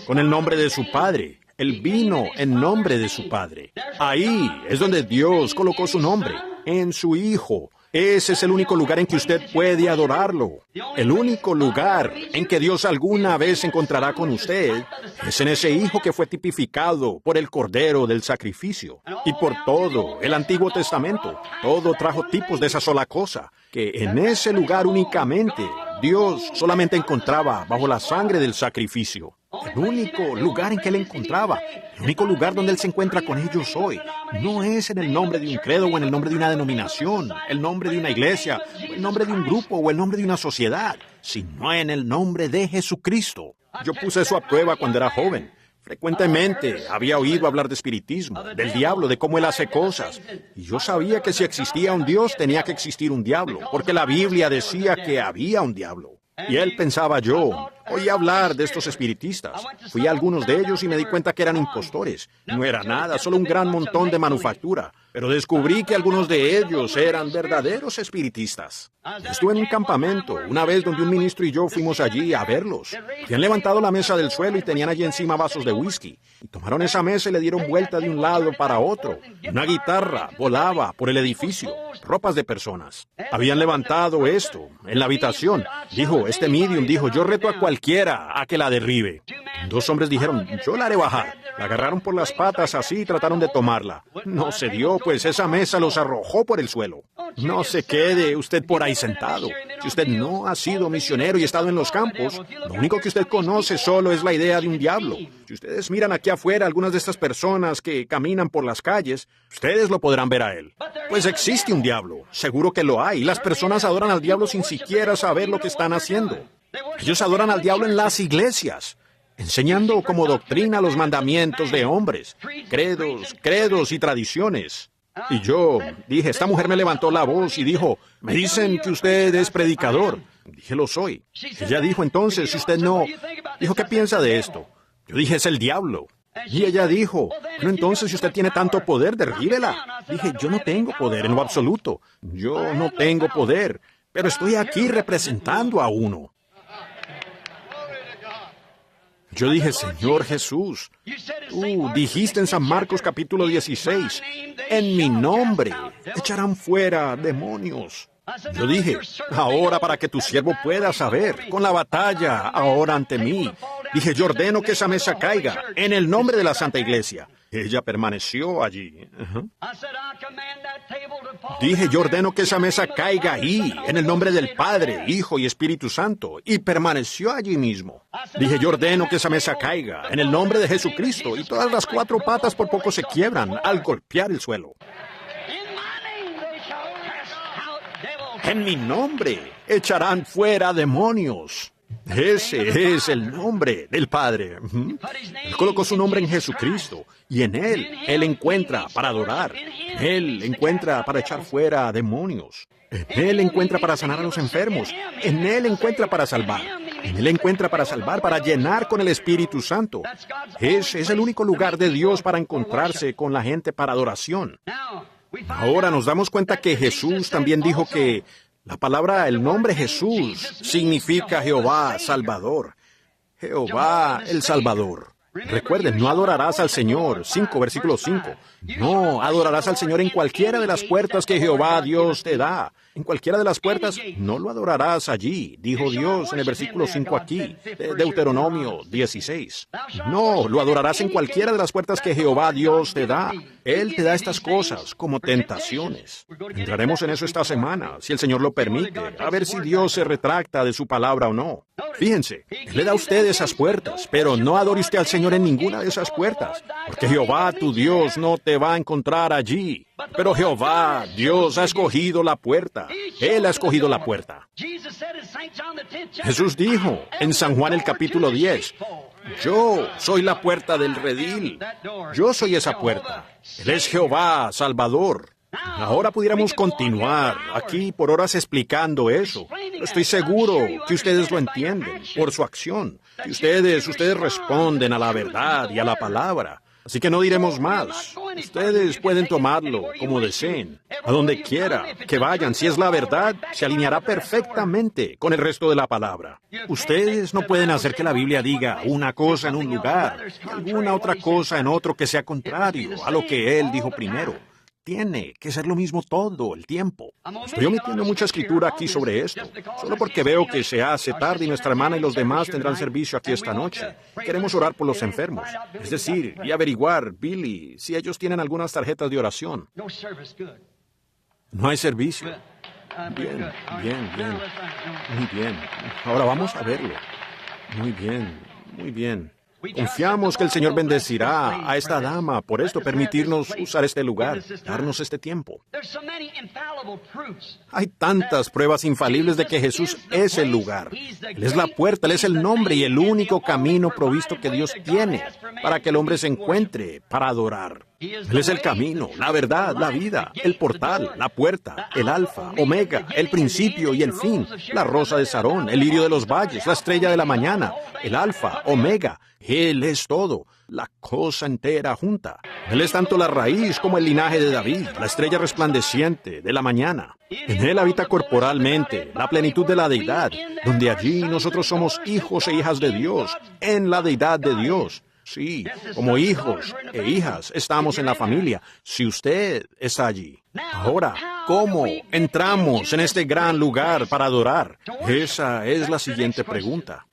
con el nombre de su Padre. Él vino en nombre de su Padre. Ahí es donde Dios colocó su nombre, en su Hijo. Ese es el único lugar en que usted puede adorarlo. El único lugar en que Dios alguna vez se encontrará con usted es en ese Hijo que fue tipificado por el Cordero del sacrificio. Y por todo el Antiguo Testamento, todo trajo tipos de esa sola cosa, que en ese lugar únicamente Dios solamente encontraba bajo la sangre del sacrificio. El único lugar en que Él encontraba, el único lugar donde Él se encuentra con ellos hoy, no es en el nombre de un credo o en el nombre de una denominación, el nombre de una iglesia, o el nombre de un grupo o el nombre de una sociedad, sino en el nombre de Jesucristo. Yo puse eso a prueba cuando era joven. Frecuentemente había oído hablar de espiritismo, del diablo, de cómo él hace cosas. Y yo sabía que si existía un Dios, tenía que existir un diablo, porque la Biblia decía que había un diablo. Y él pensaba yo, oí hablar de estos espiritistas. Fui a algunos de ellos y me di cuenta que eran impostores. No era nada, solo un gran montón de manufactura. Pero descubrí que algunos de ellos eran verdaderos espiritistas. Estuve en un campamento, una vez donde un ministro y yo fuimos allí a verlos. Habían levantado la mesa del suelo y tenían allí encima vasos de whisky. Y tomaron esa mesa y le dieron vuelta de un lado para otro. Una guitarra volaba por el edificio, ropas de personas. Habían levantado esto en la habitación. Este medium dijo, yo reto a cualquiera a que la derribe. Dos hombres dijeron, yo la haré bajar. La agarraron por las patas así y trataron de tomarla. No se dio, pues esa mesa los arrojó por el suelo. No se quede usted por ahí sentado. Si usted no ha sido misionero y estado en los campos, lo único que usted conoce solo es la idea de un diablo. Si ustedes miran aquí afuera algunas de estas personas que caminan por las calles, ustedes lo podrán ver a él. Pues existe un diablo, seguro que lo hay. Las personas adoran al diablo sin siquiera saber lo que están haciendo. Ellos adoran al diablo en las iglesias, enseñando como doctrina los mandamientos de hombres, credos y tradiciones. Y yo dije, esta mujer me levantó la voz y dijo, me dicen que usted es predicador. Dije, lo soy. Ella dijo, entonces, si usted no... Dijo, ¿qué piensa de esto? Yo dije, es el diablo. Y ella dijo, bueno, entonces, si usted tiene tanto poder, derríbela. Dije, yo no tengo poder en lo absoluto. Yo no tengo poder, pero estoy aquí representando a uno. Yo dije, Señor Jesús, tú dijiste en San Marcos capítulo 16, en mi nombre echarán fuera demonios. Yo dije, ahora para que tu siervo pueda saber, con la batalla ahora ante mí, dije, yo ordeno que esa mesa caiga en el nombre de la Santa Iglesia. Ella permaneció allí. Dije, yo ordeno que esa mesa caiga ahí, en el nombre del Padre, Hijo y Espíritu Santo, y permaneció allí mismo. Dije, yo ordeno que esa mesa caiga, en el nombre de Jesucristo, y todas las cuatro patas por poco se quiebran al golpear el suelo. En mi nombre echarán fuera demonios. Ese es el nombre del Padre. Él colocó su nombre en Jesucristo y en Él encuentra para adorar. Él encuentra para echar fuera demonios. En Él encuentra para sanar a los enfermos. En Él encuentra para salvar. En Él encuentra para salvar, para llenar con el Espíritu Santo. Ese es el único lugar de Dios para encontrarse con la gente para adoración. Ahora nos damos cuenta que Jesús también dijo que la palabra, el nombre Jesús, significa Jehová Salvador. Jehová el Salvador. Recuerden, no adorarás al Señor, versículo 5. No, adorarás al Señor en cualquiera de las puertas que Jehová Dios te da. En cualquiera de las puertas no lo adorarás allí, dijo Dios en el versículo 5 aquí, de Deuteronomio 16. No, lo adorarás en cualquiera de las puertas que Jehová Dios te da. Él te da estas cosas como tentaciones. Entraremos en eso esta semana, si el Señor lo permite, a ver si Dios se retracta de su palabra o no. Fíjense, Él le da a usted esas puertas, pero no adore usted al Señor en ninguna de esas puertas, porque Jehová tu Dios no te va a encontrar allí. Pero Jehová, Dios, ha escogido la puerta. Él ha escogido la puerta. Jesús dijo en San Juan el capítulo 10, yo soy la puerta del redil. Yo soy esa puerta. Él es Jehová, Salvador. Ahora pudiéramos continuar aquí por horas explicando eso. Estoy seguro que ustedes lo entienden por su acción. Que ustedes responden a la verdad y a la palabra. Así que no diremos más. Ustedes pueden tomarlo como deseen, a donde quiera que vayan. Si es la verdad, se alineará perfectamente con el resto de la palabra. Ustedes no pueden hacer que la Biblia diga una cosa en un lugar y alguna otra cosa en otro que sea contrario a lo que Él dijo primero. Tiene que ser lo mismo todo el tiempo. Estoy omitiendo mucha escritura aquí sobre esto, solo porque veo que se hace tarde y nuestra hermana y los demás tendrán servicio aquí esta noche. Queremos orar por los enfermos, es decir, y averiguar, Billy, si ellos tienen algunas tarjetas de oración. No hay servicio. Bien. Muy bien. Ahora vamos a verlo. Muy bien. Confiamos que el Señor bendecirá a esta dama por esto, permitirnos usar este lugar, darnos este tiempo. Hay tantas pruebas infalibles de que Jesús es el lugar. Él es la puerta, Él es el nombre y el único camino provisto que Dios tiene para que el hombre se encuentre para adorar. Él es el camino, la verdad, la vida, el portal, la puerta, el alfa, omega, el principio y el fin, la rosa de Sarón, el lirio de los valles, la estrella de la mañana, el alfa, omega. Él es todo, la cosa entera junta. Él es tanto la raíz como el linaje de David, la estrella resplandeciente de la mañana. En Él habita corporalmente la plenitud de la deidad, donde allí nosotros somos hijos e hijas de Dios, en la deidad de Dios. Sí, como hijos e hijas estamos en la familia, si usted está allí. Ahora, ¿cómo entramos en este gran lugar para adorar? Esa es la siguiente pregunta.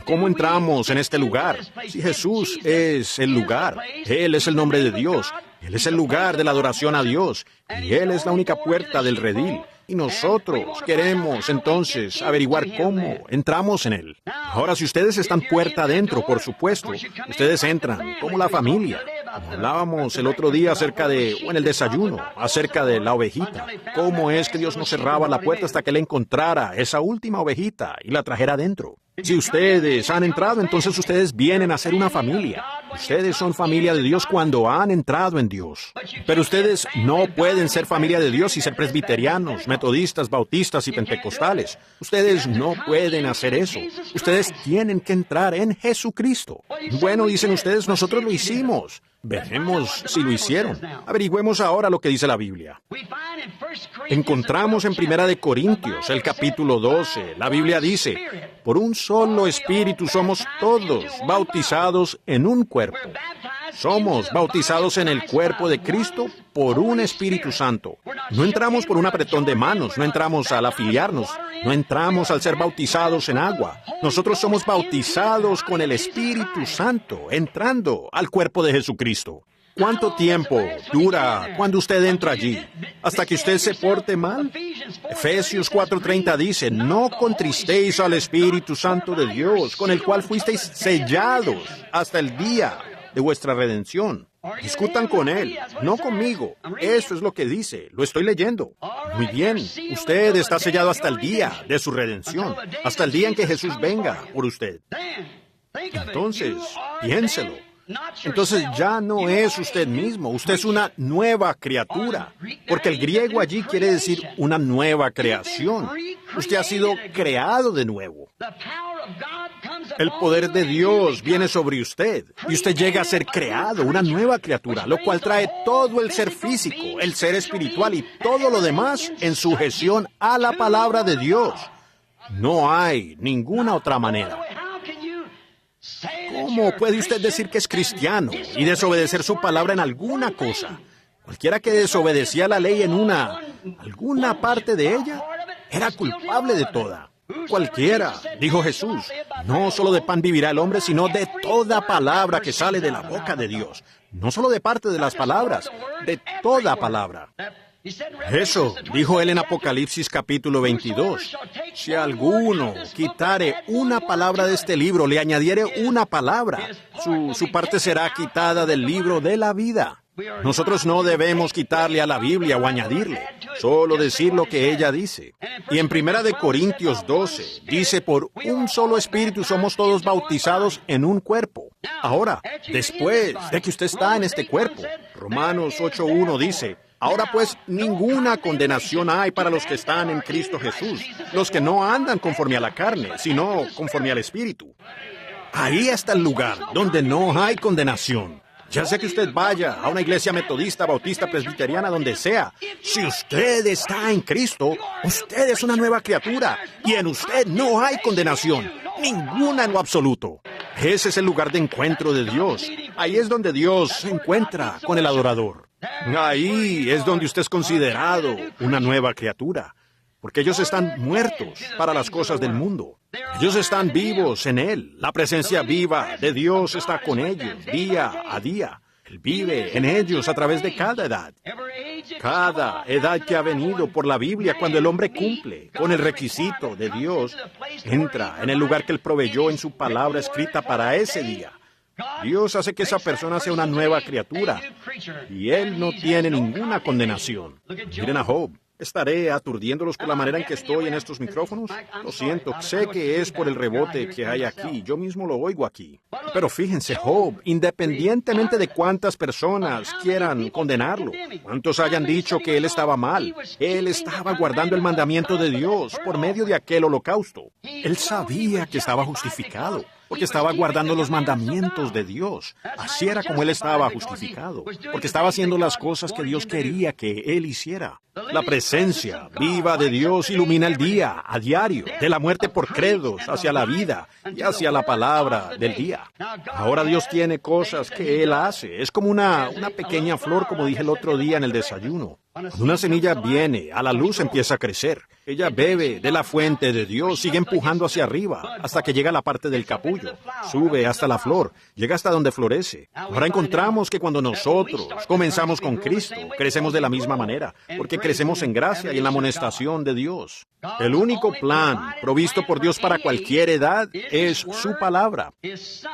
¿Cómo entramos en este lugar? Si Jesús es el lugar, Él es el nombre de Dios, Él es el lugar de la adoración a Dios, y Él es la única puerta del redil. Y nosotros queremos entonces averiguar cómo entramos en Él. Ahora, si ustedes están puerta adentro, por supuesto, ustedes entran como la familia. Como hablábamos el otro día en el desayuno, acerca de la ovejita. Cómo es que Dios no cerraba la puerta hasta que Él encontrara esa última ovejita y la trajera adentro. Si ustedes han entrado, entonces ustedes vienen a ser una familia. Ustedes son familia de Dios cuando han entrado en Dios. Pero ustedes no pueden ser familia de Dios y ser presbiterianos, metodistas, bautistas y pentecostales. Ustedes no pueden hacer eso. Ustedes tienen que entrar en Jesucristo. Bueno, dicen ustedes, nosotros lo hicimos. Veremos si lo hicieron. Averigüemos ahora lo que dice la Biblia. Encontramos en 1 Corintios, el capítulo 12, la Biblia dice, por un solo Espíritu somos todos bautizados en un cuerpo. Somos bautizados en el cuerpo de Cristo por un Espíritu Santo. No entramos por un apretón de manos, no entramos al afiliarnos, no entramos al ser bautizados en agua. Nosotros somos bautizados con el Espíritu Santo, entrando al cuerpo de Jesucristo. ¿Cuánto tiempo dura cuando usted entra allí? ¿Hasta que usted se porte mal? Efesios 4:30 dice, no contristéis al Espíritu Santo de Dios, con el cual fuisteis sellados hasta el día de vuestra redención. Discutan con Él, no conmigo. Eso es lo que dice, lo estoy leyendo. Muy bien, usted está sellado hasta el día de su redención, hasta el día en que Jesús venga por usted. Entonces, piénselo. Entonces ya no es usted mismo, usted es una nueva criatura, porque el griego allí quiere decir una nueva creación. Usted ha sido creado de nuevo. El poder de Dios viene sobre usted y usted llega a ser creado, una nueva criatura, lo cual trae todo el ser físico, el ser espiritual y todo lo demás en sujeción a la palabra de Dios. No hay ninguna otra manera. ¿Cómo puede usted decir que es cristiano y desobedecer su palabra en alguna cosa? Cualquiera que desobedecía la ley en alguna parte de ella, era culpable de toda. Cualquiera, dijo Jesús, no solo de pan vivirá el hombre, sino de toda palabra que sale de la boca de Dios. No solo de parte de las palabras, de toda palabra. Eso dijo él en Apocalipsis capítulo 22. Si alguno quitare una palabra de este libro, le añadiere una palabra, su parte será quitada del libro de la vida. Nosotros no debemos quitarle a la Biblia o añadirle, solo decir lo que ella dice. Y en 1 Corintios 12 dice, por un solo Espíritu somos todos bautizados en un cuerpo. Ahora, después de que usted está en este cuerpo, Romanos 8:1 dice, ahora pues ninguna condenación hay para los que están en Cristo Jesús, los que no andan conforme a la carne, sino conforme al Espíritu. Ahí está el lugar donde no hay condenación. Ya sea que usted vaya a una iglesia metodista, bautista, presbiteriana, donde sea, si usted está en Cristo, usted es una nueva criatura y en usted no hay condenación, ninguna en lo absoluto. Ese es el lugar de encuentro de Dios. Ahí es donde Dios se encuentra con el adorador. Ahí es donde usted es considerado una nueva criatura. Porque ellos están muertos para las cosas del mundo. Ellos están vivos en Él. La presencia viva de Dios está con ellos día a día. Él vive en ellos a través de cada edad. Cada edad que ha venido por la Biblia, cuando el hombre cumple con el requisito de Dios, entra en el lugar que Él proveyó en su palabra escrita para ese día. Dios hace que esa persona sea una nueva criatura y Él no tiene ninguna condenación. Miren a Job. ¿Estaré aturdiéndolos por la manera en que estoy en estos micrófonos? Lo siento, sé que es por el rebote que hay aquí. Yo mismo lo oigo aquí. Pero fíjense, Job, independientemente de cuántas personas quieran condenarlo, cuántos hayan dicho que él estaba mal, él estaba guardando el mandamiento de Dios por medio de aquel holocausto. Él sabía que estaba justificado, porque estaba guardando los mandamientos de Dios. Así era como él estaba justificado, porque estaba haciendo las cosas que Dios quería que él hiciera. La presencia viva de Dios ilumina el día, a diario, de la muerte por credos hacia la vida y hacia la palabra del día. Ahora Dios tiene cosas que Él hace. Es como una pequeña flor, como dije el otro día en el desayuno. Cuando una semilla viene a la luz, empieza a crecer. Ella bebe de la fuente de Dios, sigue empujando hacia arriba hasta que llega a la parte del capullo. Sube hasta la flor, llega hasta donde florece. Ahora encontramos que cuando nosotros comenzamos con Cristo, crecemos de la misma manera, porque crecemos en gracia y en la amonestación de Dios. El único plan provisto por Dios para cualquier edad es su palabra.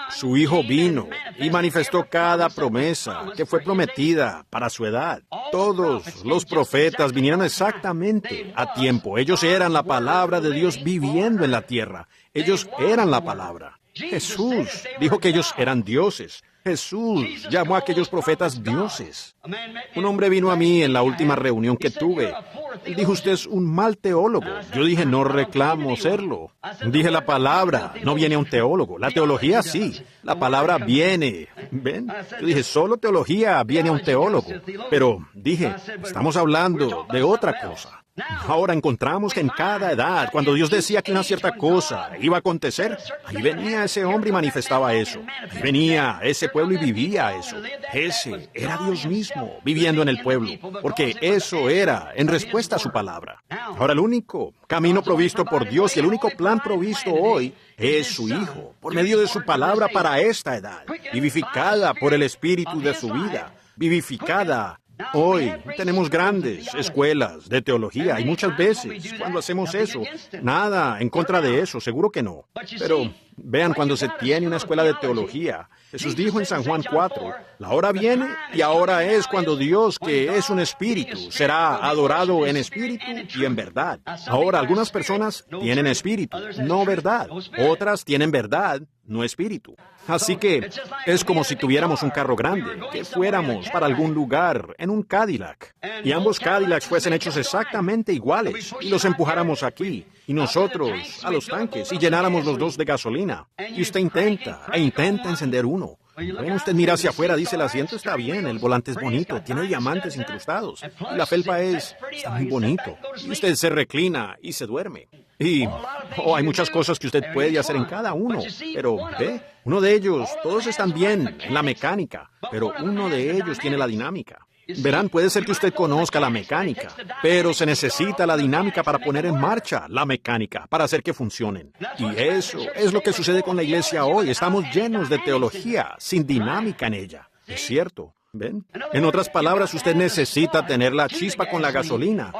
Su Hijo vino y manifestó cada promesa que fue prometida para su edad. Todos los profetas vinieron exactamente a tiempo. Ellos eran la palabra de Dios viviendo en la tierra. Ellos eran la palabra. Jesús dijo que ellos eran dioses. Jesús llamó a aquellos profetas dioses. Un hombre vino a mí en la última reunión que tuve. Dijo, usted es un mal teólogo. Yo dije, no reclamo serlo. Dije, la palabra no viene a un teólogo. La teología sí. La palabra viene. ¿Ven? Yo dije, solo teología viene a un teólogo. Pero dije, estamos hablando de otra cosa. Ahora encontramos que en cada edad, cuando Dios decía que una cierta cosa iba a acontecer, ahí venía ese hombre y manifestaba eso. Ahí venía ese pueblo y vivía eso. Ese era Dios mismo viviendo en el pueblo, porque eso era en respuesta a su palabra. Ahora el único camino provisto por Dios y el único plan provisto hoy es su Hijo, por medio de su palabra para esta edad, vivificada por el Espíritu de su vida, vivificada. Hoy tenemos grandes escuelas de teología y muchas veces cuando hacemos eso, nada en contra de eso, seguro que no. Pero vean, cuando se tiene una escuela de teología, Jesús dijo en San Juan 4, la hora viene y ahora es cuando Dios, que es un espíritu, será adorado en espíritu y en verdad. Ahora, algunas personas tienen espíritu, no verdad. Otras tienen verdad, no espíritu. Así que es como si tuviéramos un carro grande, que fuéramos para algún lugar en un Cadillac, y ambos Cadillacs fuesen hechos exactamente iguales, y los empujáramos aquí, y nosotros a los tanques, y llenáramos los dos de gasolina. Y usted intenta encender uno. Bueno, usted mira hacia afuera, dice, el asiento está bien, el volante es bonito, tiene diamantes incrustados, y la felpa está muy bonito. Y usted se reclina y se duerme. Y hay muchas cosas que usted puede hacer en cada uno, pero ve, uno de ellos, todos están bien en la mecánica, pero uno de ellos tiene la dinámica. Verán, puede ser que usted conozca la mecánica, pero se necesita la dinámica para poner en marcha la mecánica, para hacer que funcionen. Y eso es lo que sucede con la iglesia hoy. Estamos llenos de teología, sin dinámica en ella. Es cierto. ¿Ven? En otras palabras, usted necesita tener la chispa con la gasolina.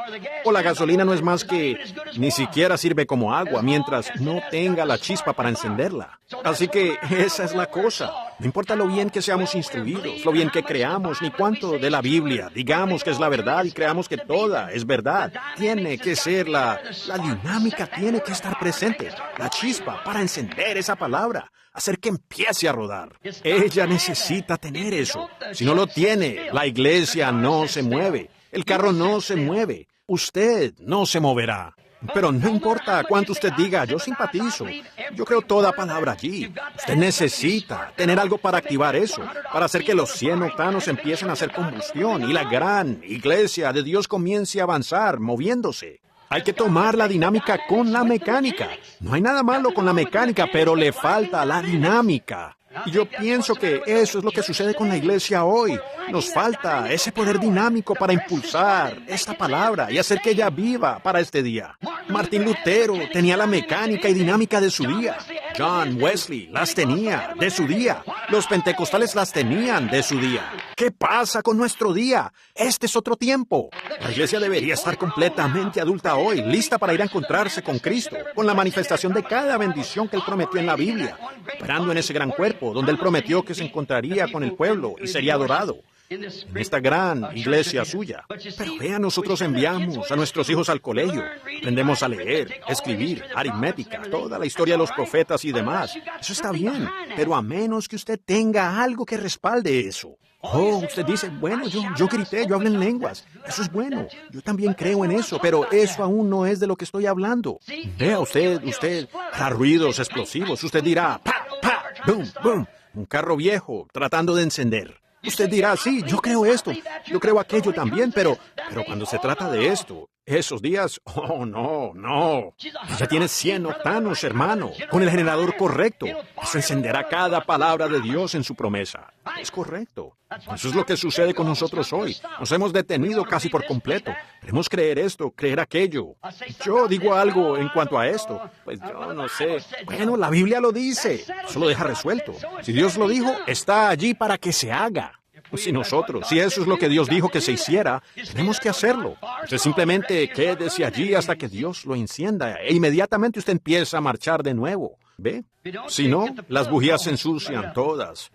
O la gasolina no es más que ni siquiera sirve como agua mientras no tenga la chispa para encenderla. Así que esa es la cosa. No importa lo bien que seamos instruidos, lo bien que creamos, ni cuánto de la Biblia digamos que es la verdad y creamos que toda es verdad. Tiene que ser la dinámica, tiene que estar presente. La chispa para encender esa palabra. Hacer que empiece a rodar. Ella necesita tener eso. Si no lo tiene, la iglesia no se mueve. El carro no se mueve. Usted no se moverá. Pero no importa cuánto usted diga, yo simpatizo. Yo creo toda palabra allí. Usted necesita tener algo para activar eso, para hacer que los 100 octanos empiecen a hacer combustión y la gran iglesia de Dios comience a avanzar, moviéndose. Hay que tomar la dinámica con la mecánica. No hay nada malo con la mecánica, pero le falta la dinámica. Y yo pienso que eso es lo que sucede con la iglesia hoy. Nos falta ese poder dinámico para impulsar esta palabra y hacer que ella viva para este día. Martín Lutero tenía la mecánica y dinámica de su día. John Wesley las tenía de su día. Los pentecostales las tenían de su día. ¿Qué pasa con nuestro día? Este es otro tiempo. La iglesia debería estar completamente adulta hoy, lista para ir a encontrarse con Cristo, con la manifestación de cada bendición que Él prometió en la Biblia, esperando en ese gran cuerpo donde Él prometió que se encontraría con el pueblo y sería adorado. En esta gran iglesia suya. Pero vea, nosotros enviamos a nuestros hijos al colegio. Aprendemos a leer, escribir, aritmética, toda la historia de los profetas y demás. Eso está bien, pero a menos que usted tenga algo que respalde eso. Oh, usted dice, bueno, yo grité, yo hablo en lenguas. Eso es bueno. Yo también creo en eso, pero eso aún no es de lo que estoy hablando. Vea, usted hará ruidos explosivos. Usted dirá, pa, pa, boom, boom. Un carro viejo tratando de encender. Usted dirá, sí, yo creo esto, yo creo aquello también, pero cuando se trata de esto, esos días, oh, no. Ella tiene 100 octanos, hermano, con el generador correcto. Eso encenderá cada palabra de Dios en su promesa. Es correcto. Eso es lo que sucede con nosotros hoy. Nos hemos detenido casi por completo. Queremos creer esto, creer aquello. Yo digo algo en cuanto a esto. Pues yo no sé. Bueno, la Biblia lo dice. Eso lo deja resuelto. Si Dios lo dijo, está allí para que se haga. Si eso es lo que Dios dijo que se hiciera, tenemos que hacerlo. Usted simplemente quédese allí hasta que Dios lo encienda e inmediatamente usted empieza a marchar de nuevo. ¿Ve? Si no, las bujías se ensucian todas.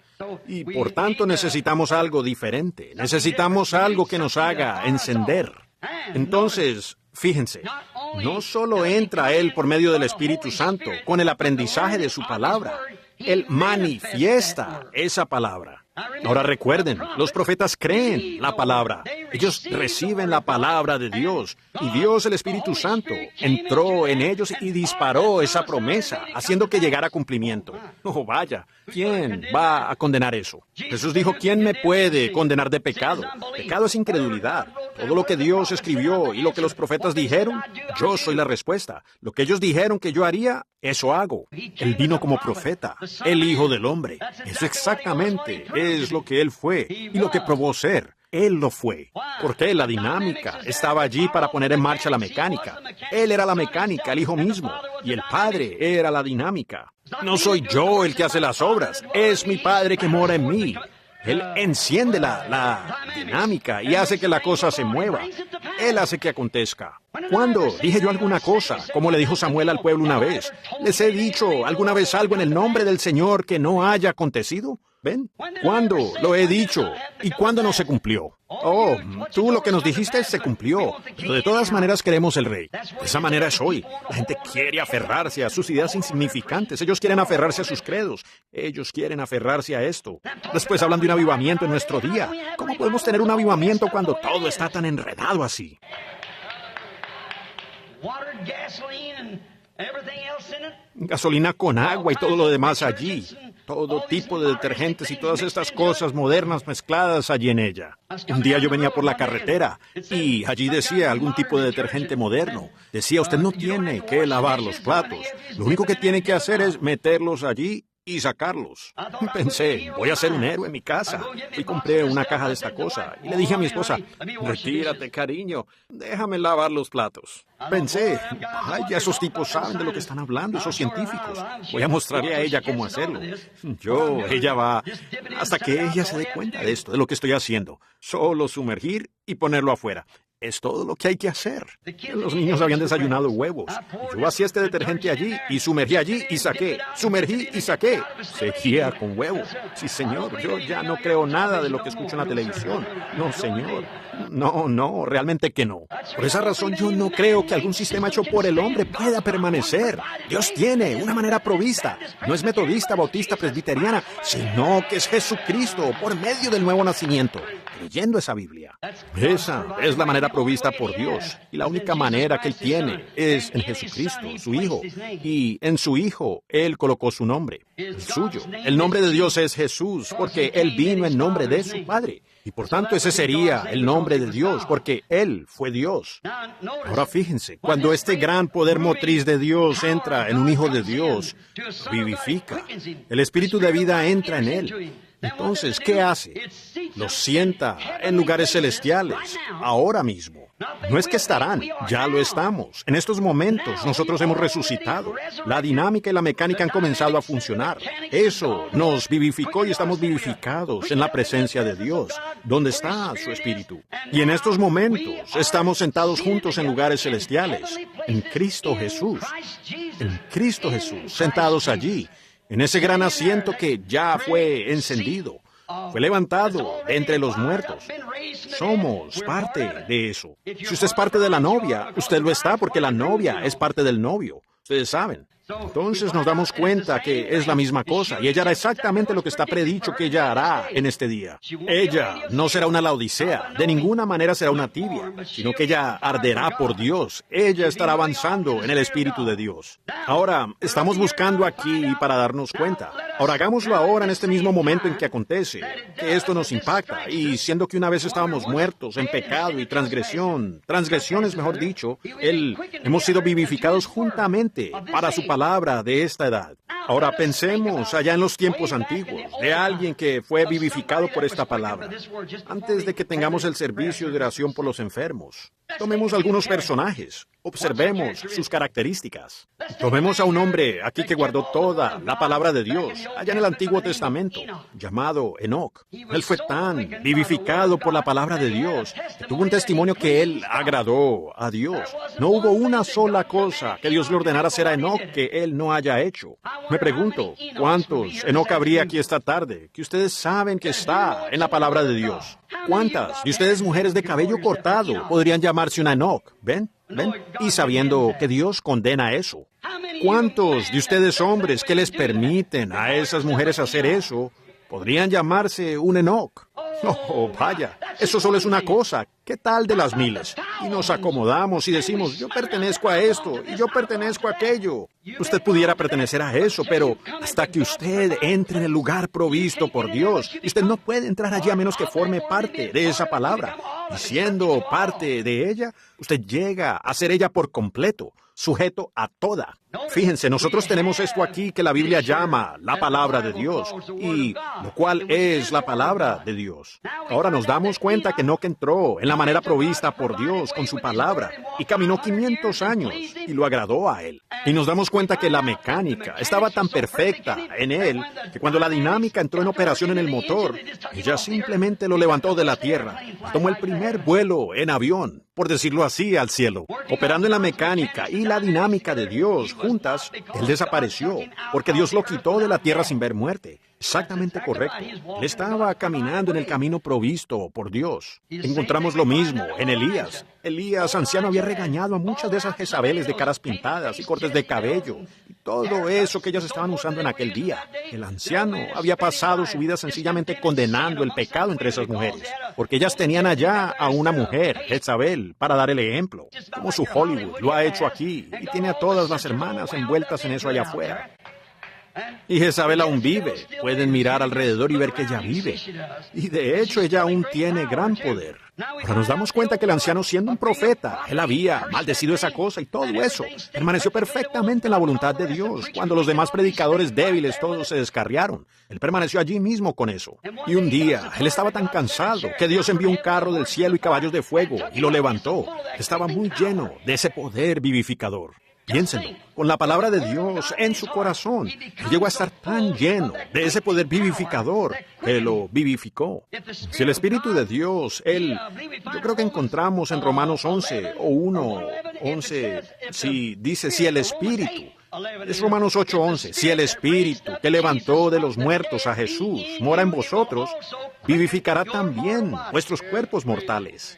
Y por tanto necesitamos algo diferente. Necesitamos algo que nos haga encender. Entonces, fíjense, no solo entra Él por medio del Espíritu Santo con el aprendizaje de su palabra. Él manifiesta esa palabra. Ahora recuerden, los profetas creen la palabra. Ellos reciben la palabra de Dios. Y Dios, el Espíritu Santo, entró en ellos y disparó esa promesa, haciendo que llegara a cumplimiento. Oh, vaya, ¿quién va a condenar eso? Jesús dijo, ¿quién me puede condenar de pecado? Pecado es incredulidad. Todo lo que Dios escribió y lo que los profetas dijeron, yo soy la respuesta. Lo que ellos dijeron que yo haría, eso hago. Él vino como profeta, el Hijo del Hombre. Eso exactamente es lo que Él fue y lo que probó ser. Él lo fue. Porque la dinámica estaba allí para poner en marcha la mecánica. Él era la mecánica, el Hijo mismo, y el Padre era la dinámica. No soy yo el que hace las obras, es mi Padre que mora en mí. Él enciende la dinámica y hace que la cosa se mueva. Él hace que acontezca. ¿Cuándo dije yo alguna cosa, como le dijo Samuel al pueblo una vez? ¿Les he dicho alguna vez algo en el nombre del Señor que no haya acontecido? ¿Ven? ¿Cuándo lo he dicho? ¿Y cuándo no se cumplió? Oh, tú lo que nos dijiste se cumplió. Pero de todas maneras queremos el rey. De esa manera es hoy. La gente quiere aferrarse a sus ideas insignificantes. Ellos quieren aferrarse a sus credos. Ellos quieren aferrarse a esto. Después hablan de un avivamiento en nuestro día. ¿Cómo podemos tener un avivamiento cuando todo está tan enredado así? Gasolina con agua y todo lo demás allí. Todo tipo de detergentes y todas estas cosas modernas mezcladas allí en ella. Un día yo venía por la carretera y allí decía algún tipo de detergente moderno. Decía, usted no tiene que lavar los platos. Lo único que tiene que hacer es meterlos allí y sacarlos. Pensé, voy a ser un héroe en mi casa. Y compré una caja de esta cosa. Y le dije a mi esposa, retírate, cariño, déjame lavar los platos. Pensé, ay, ya esos tipos saben de lo que están hablando, esos científicos. Voy a mostrarle a ella cómo hacerlo. Ella va, hasta que ella se dé cuenta de esto, de lo que estoy haciendo. Solo sumergir y ponerlo afuera. Es todo lo que hay que hacer. Los niños habían desayunado huevos. Yo hacía este detergente allí y sumergí allí y saqué. Sumergí y saqué. Sequía con huevo. Sí, señor. Yo ya no creo nada de lo que escucho en la televisión. No, señor. No, realmente que no. Por esa razón yo no creo que algún sistema hecho por el hombre pueda permanecer. Dios tiene una manera provista. No es metodista, bautista, presbiteriana, sino que es Jesucristo por medio del nuevo nacimiento. Leyendo esa Biblia. Esa es la manera provista por Dios. Y la única manera que Él tiene es en Jesucristo, su Hijo. Y en su Hijo, Él colocó su nombre, el suyo. El nombre de Dios es Jesús, porque Él vino en nombre de su Padre. Y por tanto ese sería el nombre de Dios, porque Él fue Dios. Ahora fíjense, cuando este gran poder motriz de Dios entra en un Hijo de Dios, vivifica. El Espíritu de vida entra en Él. Entonces, ¿qué hace? Lo sienta en lugares celestiales, ahora mismo. No es que estarán, ya lo estamos. En estos momentos nosotros hemos resucitado. La dinámica y la mecánica han comenzado a funcionar. Eso nos vivificó y estamos vivificados en la presencia de Dios, donde está su Espíritu. Y en estos momentos estamos sentados juntos en lugares celestiales, en Cristo Jesús. En Cristo Jesús, sentados allí, en ese gran asiento que ya fue encendido. Fue levantado de entre los muertos. Somos parte de eso. Si usted es parte de la novia, usted lo está porque la novia es parte del novio. Ustedes saben. Entonces nos damos cuenta que es la misma cosa y ella hará exactamente lo que está predicho que ella hará en este día. Ella no será una Laodicea, de ninguna manera será una tibia, sino que ella arderá por Dios. Ella estará avanzando en el Espíritu de Dios. Ahora, estamos buscando aquí para darnos cuenta. Ahora hagámoslo ahora en este mismo momento en que acontece, que esto nos impacta, y siendo que una vez estábamos muertos en pecado y transgresiones mejor dicho, hemos sido vivificados juntamente para su palabra de esta edad. Ahora pensemos allá en los tiempos antiguos, de alguien que fue vivificado por esta palabra, antes de que tengamos el servicio de oración por los enfermos. Tomemos algunos personajes, observemos sus características. Tomemos a un hombre aquí que guardó toda la palabra de Dios, allá en el Antiguo Testamento, llamado Enoc. Él fue tan vivificado por la palabra de Dios, que tuvo un testimonio que él agradó a Dios. No hubo una sola cosa que Dios le ordenara hacer a Enoc que él no haya hecho. Me pregunto, ¿cuántos Enoc habría aquí esta tarde que ustedes saben que está en la palabra de Dios? ¿Cuántas de ustedes mujeres de cabello cortado podrían llamarse una Enoc? ¿Ven? Y sabiendo que Dios condena eso. ¿Cuántos de ustedes hombres que les permiten a esas mujeres hacer eso podrían llamarse un Enoc? Oh, vaya, eso solo es una cosa. ¿Qué tal de las miles? Y nos acomodamos y decimos, yo pertenezco a esto y yo pertenezco a aquello. Usted pudiera pertenecer a eso, pero hasta que usted entre en el lugar provisto por Dios, y usted no puede entrar allí a menos que forme parte de esa palabra. Y siendo parte de ella, usted llega a ser ella por completo, sujeto a toda. Fíjense, nosotros tenemos esto aquí que la Biblia llama la palabra de Dios, y lo cual es la palabra de Dios. Ahora nos damos cuenta que Enoc entró en la manera provista por Dios con su palabra y caminó 500 años y lo agradó a él. Y nos damos cuenta que la mecánica estaba tan perfecta en él que cuando la dinámica entró en operación en el motor, ella simplemente lo levantó de la tierra. Tomó el primer vuelo en avión, por decirlo así, al cielo. Operando en la mecánica y la dinámica de Dios juntas, él desapareció, porque Dios lo quitó de la tierra sin ver muerte. Exactamente correcto. Él estaba caminando en el camino provisto por Dios. Encontramos lo mismo en Elías. Elías, anciano, había regañado a muchas de esas Jezabeles de caras pintadas y cortes de cabello, y todo eso que ellas estaban usando en aquel día. El anciano había pasado su vida sencillamente condenando el pecado entre esas mujeres, porque ellas tenían allá a una mujer, Jezabel, para dar el ejemplo, como su Hollywood lo ha hecho aquí, y tiene a todas las hermanas envueltas en eso allá afuera. Y Jezabel aún vive. Pueden mirar alrededor y ver que ella vive. Y de hecho ella aún tiene gran poder. Ahora nos damos cuenta que el anciano, siendo un profeta, él había maldecido esa cosa y todo eso. Permaneció perfectamente en la voluntad de Dios. Cuando los demás predicadores débiles todos se descarriaron, él permaneció allí mismo con eso. Y un día, él estaba tan cansado que Dios envió un carro del cielo y caballos de fuego y lo levantó. Estaba muy lleno de ese poder vivificador. Piénsenlo, con la palabra de Dios en su corazón, él llegó a estar tan lleno de ese poder vivificador que lo vivificó. Si el Espíritu de Dios, yo creo que encontramos en Romanos 11 o 1:11, dice, si el Espíritu, es Romanos 8:11, si el Espíritu que levantó de los muertos a Jesús mora en vosotros, vivificará también vuestros cuerpos mortales.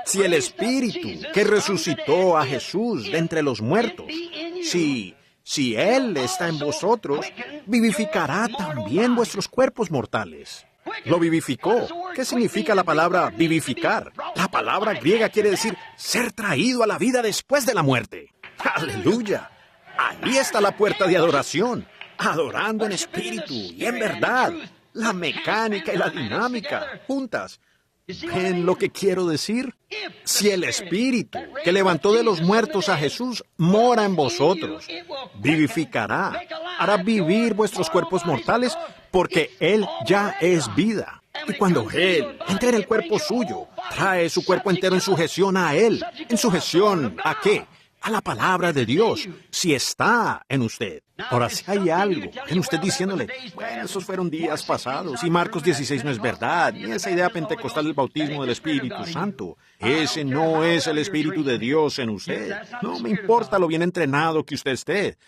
Si el Espíritu que resucitó a Jesús de entre los muertos, si Él está en vosotros, vivificará también vuestros cuerpos mortales. Lo vivificó. ¿Qué significa la palabra vivificar? La palabra griega quiere decir ser traído a la vida después de la muerte. ¡Aleluya! Ahí está la puerta de adoración, adorando en espíritu y en verdad. La mecánica y la dinámica, juntas. ¿Ven lo que quiero decir? Si el Espíritu que levantó de los muertos a Jesús mora en vosotros, vivificará, hará vivir vuestros cuerpos mortales, porque Él ya es vida. Y cuando Él entra en el cuerpo suyo, trae su cuerpo entero en sujeción a Él. ¿En sujeción a qué? A la palabra de Dios, si está en usted. Ahora, si hay algo en usted diciéndole, bueno, esos fueron días pasados, y Marcos 16 no es verdad, ni esa idea pentecostal del bautismo del Espíritu Santo. Ese no es el Espíritu de Dios en usted. No me importa lo bien entrenado que usted esté.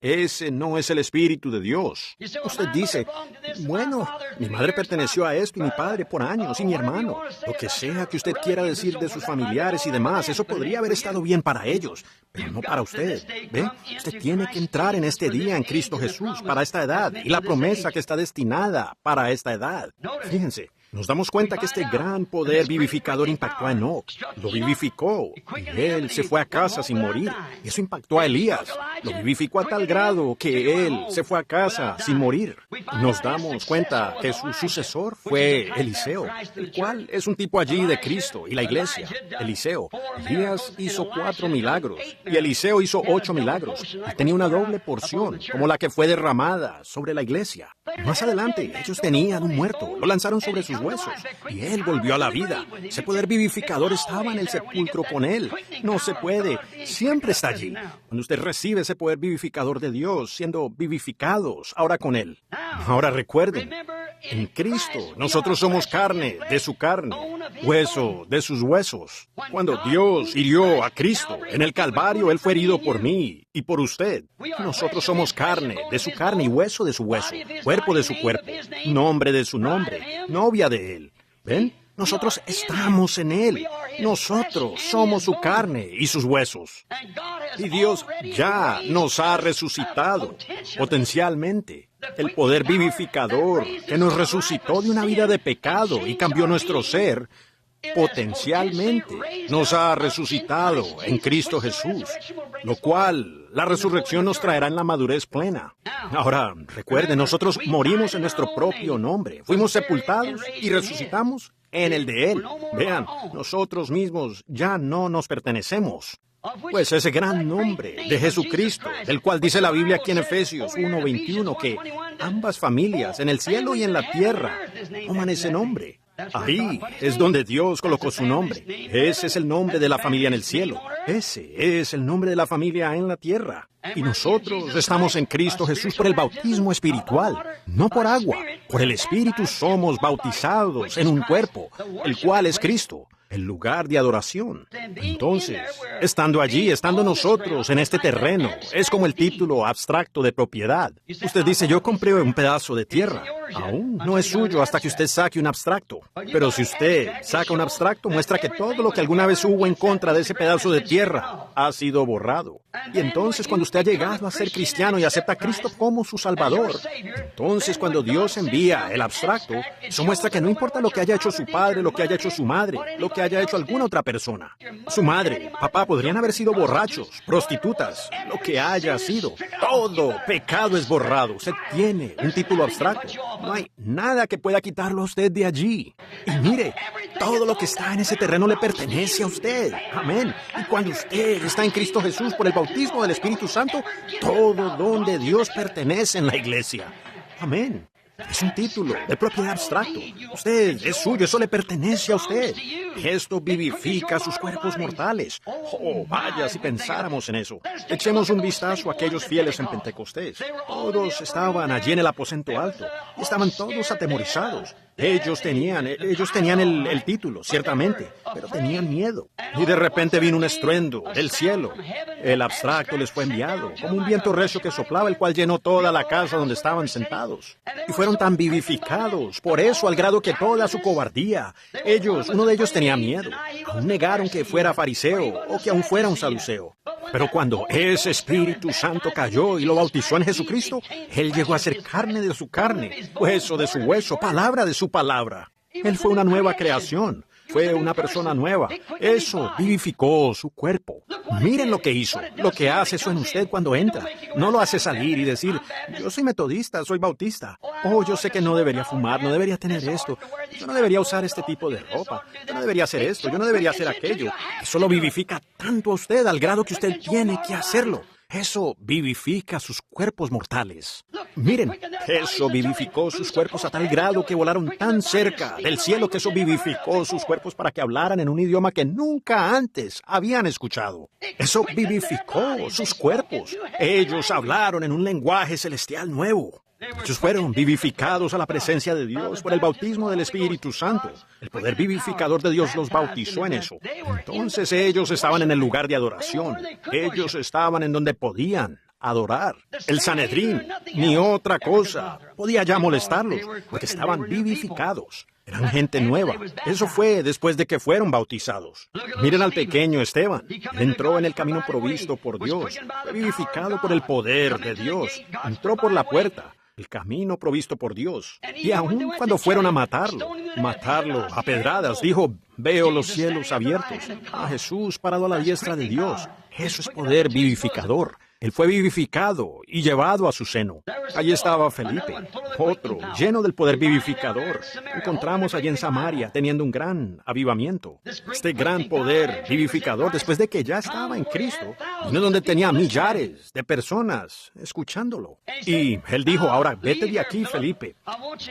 Ese no es el Espíritu de Dios. Usted dice, bueno, mi madre perteneció a esto y mi padre por años y mi hermano. Lo que sea que usted quiera decir de sus familiares y demás, eso podría haber estado bien para ellos, pero no para usted. ¿Ve? Usted tiene que entrar en este día en Cristo Jesús para esta edad y la promesa que está destinada para esta edad. Fíjense. Nos damos cuenta que este gran poder vivificador impactó a Enoc, lo vivificó, y él se fue a casa sin morir. Eso impactó a Elías, lo vivificó a tal grado que él se fue a casa sin morir. Nos damos cuenta que su sucesor fue Eliseo, el cual es un tipo allí de Cristo y la iglesia. Eliseo, Elías hizo 4 milagros, y Eliseo hizo 8 milagros, y tenía una doble porción, como la que fue derramada sobre la iglesia. Más adelante, ellos tenían un muerto, lo lanzaron sobre sus huesos, y él volvió a la vida. Ese poder vivificador estaba en el sepulcro con él. No se puede, siempre está allí. Cuando usted recibe ese poder vivificador de Dios, siendo vivificados ahora con él. Ahora recuerden, en Cristo nosotros somos carne de su carne, hueso de sus huesos. Cuando Dios hirió a Cristo en el Calvario, Él fue herido por mí y por usted. Nosotros somos carne de su carne y hueso de su hueso, cuerpo de su cuerpo, nombre de su nombre, novia de Él. ¿Ven? Nosotros estamos en Él. Nosotros somos su carne y sus huesos. Y Dios ya nos ha resucitado, potencialmente. El poder vivificador que nos resucitó de una vida de pecado y cambió nuestro ser, potencialmente nos ha resucitado en Cristo Jesús, lo cual la resurrección nos traerá en la madurez plena. Ahora, recuerden, nosotros morimos en nuestro propio nombre, fuimos sepultados y resucitamos en el de Él. Vean, nosotros mismos ya no nos pertenecemos. Pues ese gran nombre de Jesucristo, del cual dice la Biblia aquí en Efesios 1:21, que ambas familias, en el cielo y en la tierra, toman ese nombre. Ahí es donde Dios colocó su nombre. Ese es el nombre de la familia en el cielo. Ese es el nombre de la familia en la tierra. Y nosotros estamos en Cristo Jesús por el bautismo espiritual, no por agua. Por el Espíritu somos bautizados en un cuerpo, el cual es Cristo, el lugar de adoración. Entonces, estando allí, estando nosotros en este terreno, es como el título abstracto de propiedad. Usted dice, yo compré un pedazo de tierra. Aún no es suyo hasta que usted saque un abstracto. Pero si usted saca un abstracto, muestra que todo lo que alguna vez hubo en contra de ese pedazo de tierra ha sido borrado. Y entonces, cuando usted ha llegado a ser cristiano y acepta a Cristo como su Salvador, entonces cuando Dios envía el abstracto, eso muestra que no importa lo que haya hecho su padre, lo que haya hecho su madre, lo que haya hecho alguna otra persona. Su madre, papá podrían haber sido borrachos, prostitutas, lo que haya sido. Todo pecado es borrado. Usted tiene un título abstracto. No hay nada que pueda quitarlo a usted de allí. Y mire, todo lo que está en ese terreno le pertenece a usted. Amén. Y cuando usted está en Cristo Jesús por el bautismo del Espíritu Santo, todo don de Dios pertenece en la iglesia. Amén. Es un título de propiedad abstracto. Usted es suyo, eso le pertenece a usted. Esto vivifica sus cuerpos mortales. Oh, vaya si pensáramos en eso. Echemos un vistazo a aquellos fieles en Pentecostés. Todos estaban allí en el aposento alto. Estaban todos atemorizados. Ellos tenían el título, ciertamente, pero tenían miedo. Y de repente vino un estruendo del cielo. El abstracto les fue enviado, como un viento recio que soplaba, el cual llenó toda la casa donde estaban sentados. Y fueron tan vivificados, por eso, al grado que toda su cobardía, uno de ellos tenía miedo. Aún negaron que fuera fariseo o que aún fuera un saduceo. Pero cuando ese Espíritu Santo cayó y lo bautizó en Jesucristo, Él llegó a ser carne de su carne, hueso de su hueso, palabra de su palabra. Él fue una nueva creación. Fue una persona nueva. Eso vivificó su cuerpo. Miren lo que hizo, lo que hace eso en usted cuando entra. No lo hace salir y decir, yo soy metodista, soy bautista. Oh, yo sé que no debería fumar, no debería tener esto. Yo no debería usar este tipo de ropa. Yo no debería hacer esto, yo no debería hacer aquello. Eso lo vivifica tanto a usted al grado que usted tiene que hacerlo. Eso vivifica sus cuerpos mortales. Miren, eso vivificó sus cuerpos a tal grado que volaron tan cerca del cielo que eso vivificó sus cuerpos para que hablaran en un idioma que nunca antes habían escuchado. Eso vivificó sus cuerpos. Ellos hablaron en un lenguaje celestial nuevo. Ellos fueron vivificados a la presencia de Dios por el bautismo del Espíritu Santo. El poder vivificador de Dios los bautizó en eso. Entonces ellos estaban en el lugar de adoración. Ellos estaban en donde podían adorar. El Sanedrín, ni otra cosa, podía ya molestarlos, porque estaban vivificados. Eran gente nueva. Eso fue después de que fueron bautizados. Miren al pequeño Esteban. Él entró en el camino provisto por Dios. Fue vivificado por el poder de Dios. Entró por la puerta. El camino provisto por Dios. Y aun cuando fueron a matarlo a pedradas, dijo, veo los cielos abiertos, a Jesús parado a la diestra de Dios. Eso es poder vivificador. Él fue vivificado y llevado a su seno. Allí estaba Felipe, otro, lleno del poder vivificador. Encontramos allí en Samaria teniendo un gran avivamiento. Este gran poder vivificador, después de que ya estaba en Cristo, vino donde tenía millares de personas escuchándolo. Y él dijo, ahora vete de aquí, Felipe.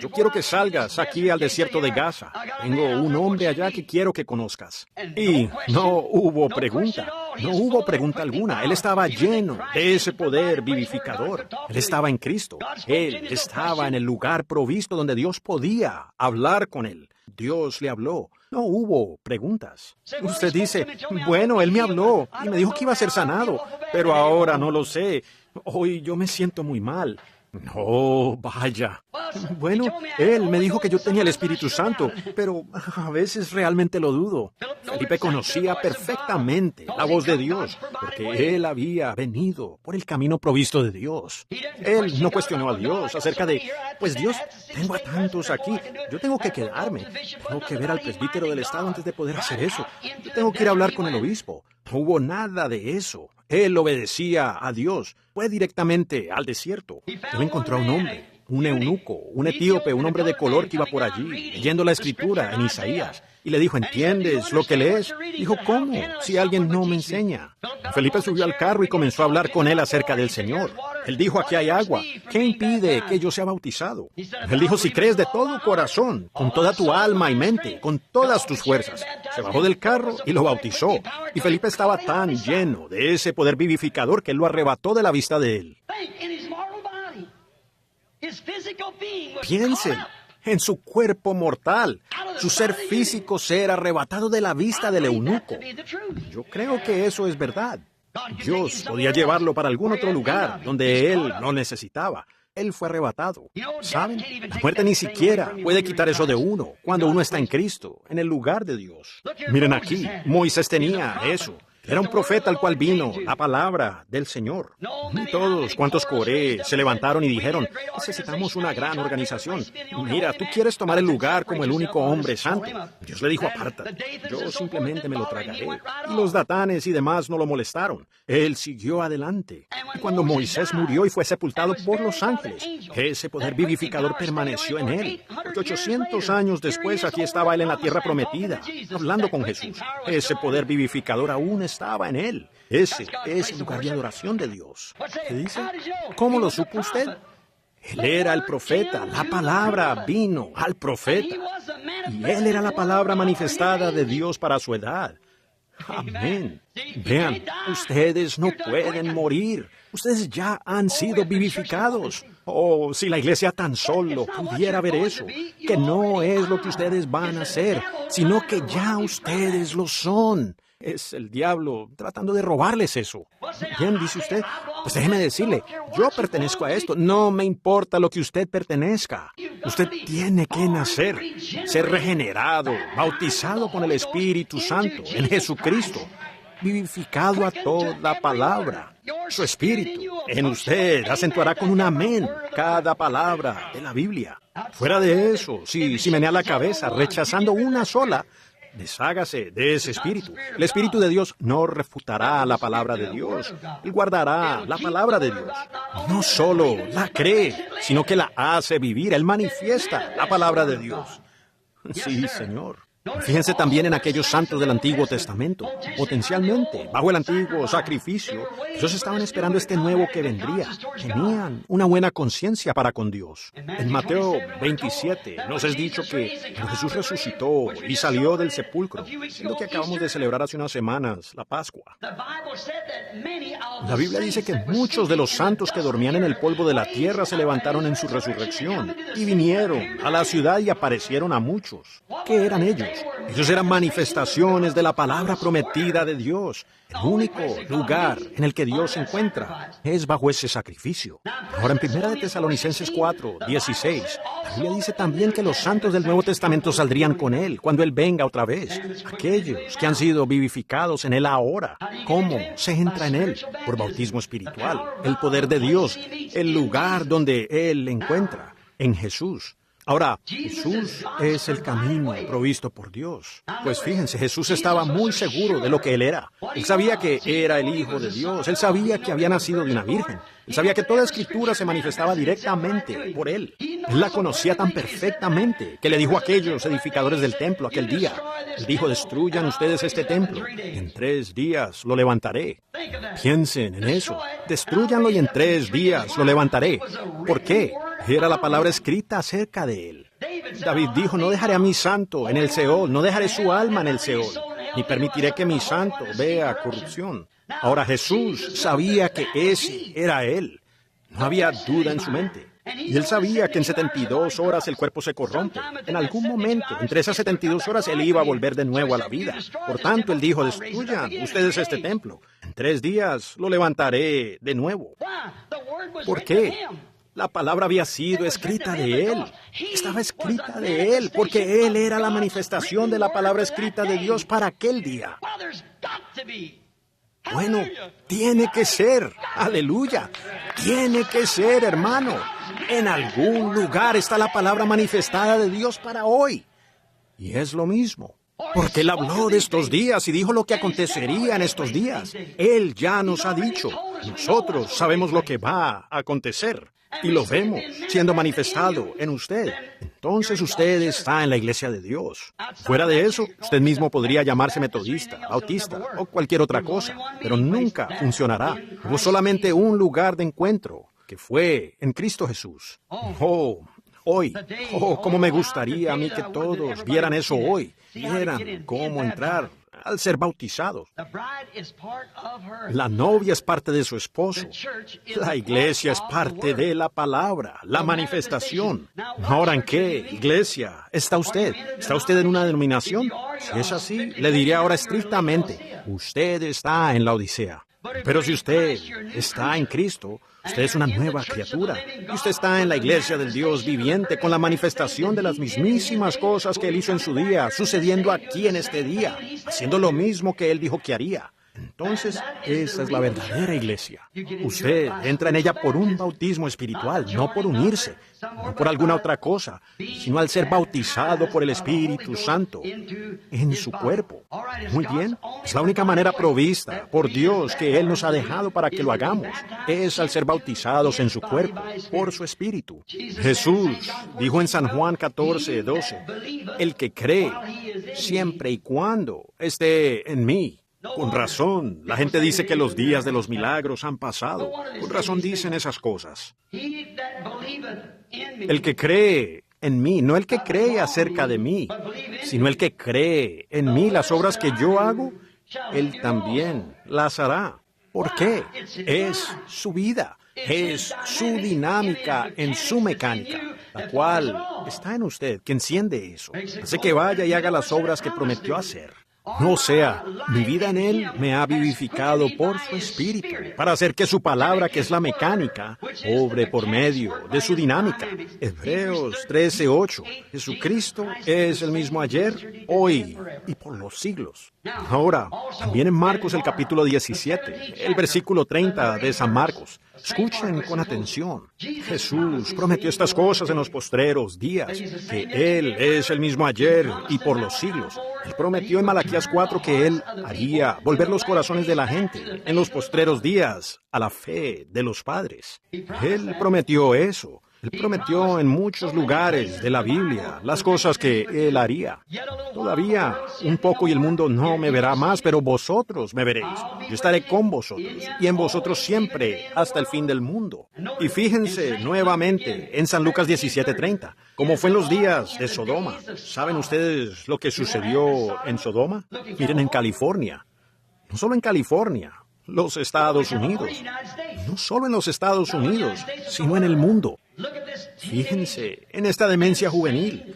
Yo quiero que salgas aquí al desierto de Gaza. Tengo un hombre allá que quiero que conozcas. Y no hubo pregunta. No hubo pregunta alguna. Él estaba lleno de ese poder vivificador. Él estaba en Cristo. Él estaba en el lugar provisto donde Dios podía hablar con él. Dios le habló. No hubo preguntas. Usted dice, bueno, él me habló y me dijo que iba a ser sanado, pero ahora no lo sé. Hoy yo me siento muy mal. No, vaya. Bueno, él me dijo que yo tenía el Espíritu Santo, pero a veces realmente lo dudo. Felipe conocía perfectamente la voz de Dios, porque él había venido por el camino provisto de Dios. Él no cuestionó a Dios acerca de, pues Dios, tengo a tantos aquí, yo tengo que quedarme, tengo que ver al presbítero del estado antes de poder hacer eso, yo tengo que ir a hablar con el obispo. No hubo nada de eso. Él obedecía a Dios. Fue directamente al desierto. Él encontró a un hombre, un eunuco, un etíope, un hombre de color que iba por allí, leyendo la escritura en Isaías. Y le dijo, ¿entiendes lo que lees? Dijo, ¿cómo? Si alguien no me enseña. Felipe subió al carro y comenzó a hablar con él acerca del Señor. Él dijo, aquí hay agua. ¿Qué impide que yo sea bautizado? Él dijo, si crees de todo corazón, con toda tu alma y mente, con todas tus fuerzas. Se bajó del carro y lo bautizó. Y Felipe estaba tan lleno de ese poder vivificador que él lo arrebató de la vista de él. Piensen en su cuerpo mortal, su ser físico ser arrebatado de la vista del eunuco. Yo creo que eso es verdad. Dios podía llevarlo para algún otro lugar donde él no necesitaba. Él fue arrebatado. ¿Saben? La muerte ni siquiera puede quitar eso de uno cuando uno está en Cristo, en el lugar de Dios. Miren aquí, Moisés tenía eso. Era un profeta al cual vino la palabra del Señor. Y todos cuantos Coré se levantaron y dijeron, necesitamos una gran organización. Mira, tú quieres tomar el lugar como el único hombre santo. Dios le dijo, aparta. Yo simplemente me lo tragaré. Y los datanes y demás no lo molestaron. Él siguió adelante. Y cuando Moisés murió y fue sepultado por los ángeles, ese poder vivificador permaneció en él. Porque 800 años después aquí estaba él en la tierra prometida, hablando con Jesús. Ese poder vivificador aún estaba en él. Ese es el lugar de adoración de Dios. ¿Qué dice? ¿Cómo lo supo usted? Él era el profeta. La palabra vino al profeta. Y él era la palabra manifestada de Dios para su edad. Amén. Vean, ustedes no pueden morir. Ustedes ya han sido vivificados. Oh, si la iglesia tan solo pudiera ver eso, que no es lo que ustedes van a hacer, sino que ya ustedes lo son. Es el diablo tratando de robarles eso. Bien, dice usted, pues déjeme decirle, yo pertenezco a esto. No me importa lo que usted pertenezca. Usted tiene que nacer, ser regenerado, bautizado con el Espíritu Santo en Jesucristo, vivificado a toda palabra. Su espíritu en usted acentuará con un amén cada palabra de la Biblia. Fuera de eso, si menea la cabeza rechazando una sola, deshágase de ese espíritu. El Espíritu de Dios no refutará la palabra de Dios. Él guardará la palabra de Dios. No solo la cree, sino que la hace vivir. Él manifiesta la palabra de Dios. Sí, Señor. Fíjense también en aquellos santos del Antiguo Testamento. Potencialmente, bajo el antiguo sacrificio, ellos estaban esperando este nuevo que vendría. Tenían una buena conciencia para con Dios. En Mateo 27 nos es dicho que Jesús resucitó y salió del sepulcro, lo que acabamos de celebrar hace unas semanas, la Pascua. La Biblia dice que muchos de los santos que dormían en el polvo de la tierra se levantaron en su resurrección y vinieron a la ciudad y aparecieron a muchos. ¿Qué eran ellos? Ellos eran manifestaciones de la palabra prometida de Dios. El único lugar en el que Dios se encuentra es bajo ese sacrificio. Ahora en 1 Tesalonicenses 4:16, la Biblia dice también que los santos del Nuevo Testamento saldrían con Él cuando Él venga otra vez. Aquellos que han sido vivificados en Él ahora. ¿Cómo se entra en Él? Por bautismo espiritual. El poder de Dios, el lugar donde Él encuentra, en Jesús. Ahora, Jesús es el camino provisto por Dios. Pues fíjense, Jesús estaba muy seguro de lo que Él era. Él sabía que era el Hijo de Dios. Él sabía que había nacido de una virgen. Él sabía que toda Escritura se manifestaba directamente por Él. Él la conocía tan perfectamente que le dijo a aquellos edificadores del templo aquel día, Él dijo, destruyan ustedes este templo, y en 3 días lo levantaré. Piensen en eso. Destrúyanlo y en 3 días lo levantaré. ¿Por qué? Era la palabra escrita acerca de Él. David dijo, no dejaré a mi santo en el Seol, no dejaré su alma en el Seol, ni permitiré que mi santo vea corrupción. Ahora Jesús sabía que ese era Él. No había duda en su mente. Y Él sabía que en 72 horas el cuerpo se corrompe. En algún momento, entre esas 72 horas, Él iba a volver de nuevo a la vida. Por tanto, Él dijo, destruyan ustedes este templo. En 3 días lo levantaré de nuevo. ¿Por qué? La palabra había sido escrita de Él. Estaba escrita de Él, porque Él era la manifestación de la palabra escrita de Dios para aquel día. Bueno, tiene que ser. Aleluya. Tiene que ser, hermano. En algún lugar está la palabra manifestada de Dios para hoy. Y es lo mismo. Porque Él habló de estos días y dijo lo que acontecería en estos días. Él ya nos ha dicho. Nosotros sabemos lo que va a acontecer. Y lo vemos siendo manifestado en usted. Entonces usted está en la iglesia de Dios. Fuera de eso, usted mismo podría llamarse metodista, bautista o cualquier otra cosa, pero nunca funcionará. Hubo solamente un lugar de encuentro, que fue en Cristo Jesús. Hoy, cómo me gustaría a mí que todos vieran eso hoy. Vieran cómo entrar al ser bautizados. La novia es parte de su esposo. La iglesia es parte de la palabra, la manifestación. Ahora, ¿en qué iglesia está usted? ¿Está usted en una denominación? Si es así, le diré ahora estrictamente, usted está en la Odisea. Pero si usted está en Cristo, usted es una nueva criatura. Y usted está en la iglesia del Dios viviente con la manifestación de las mismísimas cosas que Él hizo en su día, sucediendo aquí en este día, haciendo lo mismo que Él dijo que haría. Entonces, esa es la verdadera iglesia. Usted entra en ella por un bautismo espiritual, no por unirse, no por alguna otra cosa, sino al ser bautizado por el Espíritu Santo en su cuerpo. Muy bien, es la única manera provista por Dios que Él nos ha dejado para que lo hagamos, es al ser bautizados en su cuerpo, por su Espíritu. Jesús dijo en San Juan 14:12, el que cree, siempre y cuando esté en mí. Con razón, la gente dice que los días de los milagros han pasado. Con razón dicen esas cosas. El que cree en mí, no el que cree acerca de mí, sino el que cree en mí las obras que yo hago, él también las hará. ¿Por qué? Es su vida, es su dinámica en su mecánica, la cual está en usted, que enciende eso. Hace que vaya y haga las obras que prometió hacer. No sea, mi vida en Él me ha vivificado por su Espíritu, para hacer que su palabra, que es la mecánica, obre por medio de su dinámica. Hebreos 13:8. Jesucristo es el mismo ayer, hoy y por los siglos. Ahora, también en Marcos el capítulo 17, el versículo 30 de San Marcos. Escuchen con atención. Jesús prometió estas cosas en los postreros días, que Él es el mismo ayer y por los siglos. Él prometió en Malaquías 4 que Él haría volver los corazones de la gente en los postreros días a la fe de los padres. Él prometió eso. Él prometió en muchos lugares de la Biblia las cosas que Él haría. Todavía un poco y el mundo no me verá más, pero vosotros me veréis. Yo estaré con vosotros y en vosotros siempre hasta el fin del mundo. Y fíjense nuevamente en San Lucas 17:30, como fue en los días de Sodoma. ¿Saben ustedes lo que sucedió en Sodoma? Miren, en California. No solo en California, los Estados Unidos. No solo en los Estados Unidos, sino en el mundo. Fíjense en esta demencia juvenil.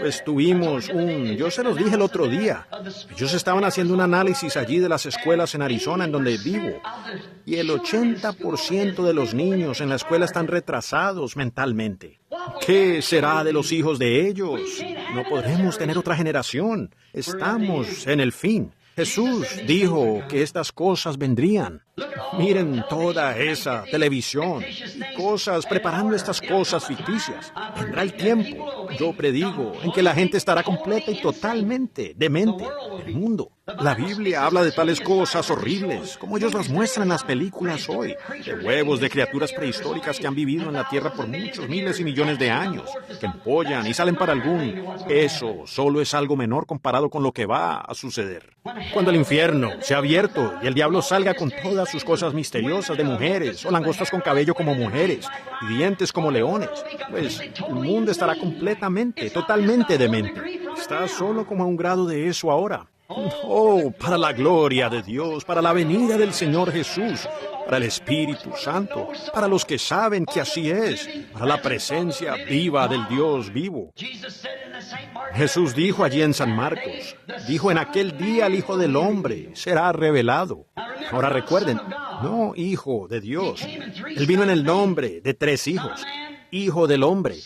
Pues tuvimos yo se los dije el otro día, ellos estaban haciendo un análisis allí de las escuelas en Arizona, en donde vivo, y el 80% de los niños en la escuela están retrasados mentalmente. ¿Qué será de los hijos de ellos? No podremos tener otra generación. Estamos en el fin. Jesús dijo que estas cosas vendrían. Miren toda esa televisión y cosas preparando estas cosas ficticias. Vendrá el tiempo, yo predigo, en que la gente estará completa y totalmente demente. El mundo. La Biblia habla de tales cosas horribles, como ellos las muestran en las películas hoy, de huevos de criaturas prehistóricas que han vivido en la tierra por muchos miles y millones de años, que empollan y salen para algún. Eso solo es algo menor comparado con lo que va a suceder. Cuando el infierno se ha abierto y el diablo salga con todas sus cosas misteriosas de mujeres, o langostas con cabello como mujeres, y dientes como leones, pues el mundo estará completamente, totalmente demente. Está solo como a un grado de eso ahora. Oh, para la gloria de Dios, para la venida del Señor Jesús, para el Espíritu Santo, para los que saben que así es, para la presencia viva del Dios vivo. Jesús dijo allí en San Marcos, dijo, en aquel día el Hijo del Hombre será revelado. Ahora recuerden, no Hijo de Dios. Él vino en el nombre de 3 hijos. Hijo del hombre,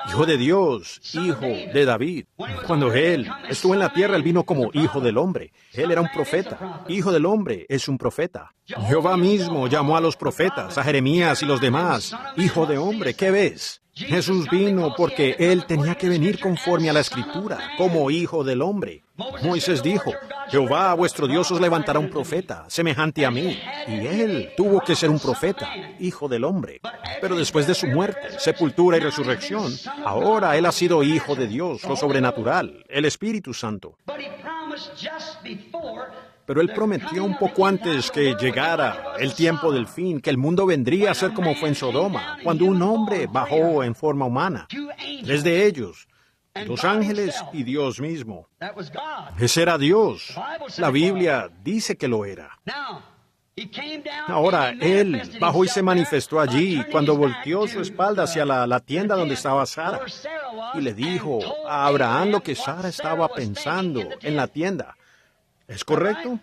Hijo de Dios, Hijo de David. Cuando Él estuvo en la tierra, Él vino como Hijo del hombre. Él era un profeta. Hijo del hombre es un profeta. Jehová mismo llamó a los profetas, a Jeremías y los demás, Hijo de hombre, ¿qué ves? Jesús vino porque Él tenía que venir conforme a la Escritura, como Hijo del hombre. Moisés dijo, Jehová vuestro Dios os levantará un profeta, semejante a mí. Y Él tuvo que ser un profeta, Hijo del hombre. Pero después de su muerte, sepultura y resurrección, ahora Él ha sido Hijo de Dios, lo sobrenatural, el Espíritu Santo. Pero Él prometió un poco antes que llegara el tiempo del fin, que el mundo vendría a ser como fue en Sodoma, cuando un hombre bajó en forma humana. 3 de ellos, 2 ángeles y Dios mismo. Ese era Dios. La Biblia dice que lo era. Ahora, Él bajó y se manifestó allí cuando volteó su espalda hacia la tienda donde estaba Sara y le dijo a Abraham lo que Sara estaba pensando en la tienda. ¿Es correcto?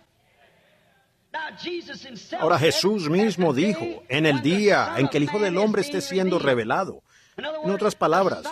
Ahora Jesús mismo dijo, en el día en que el Hijo del Hombre esté siendo revelado. En otras palabras,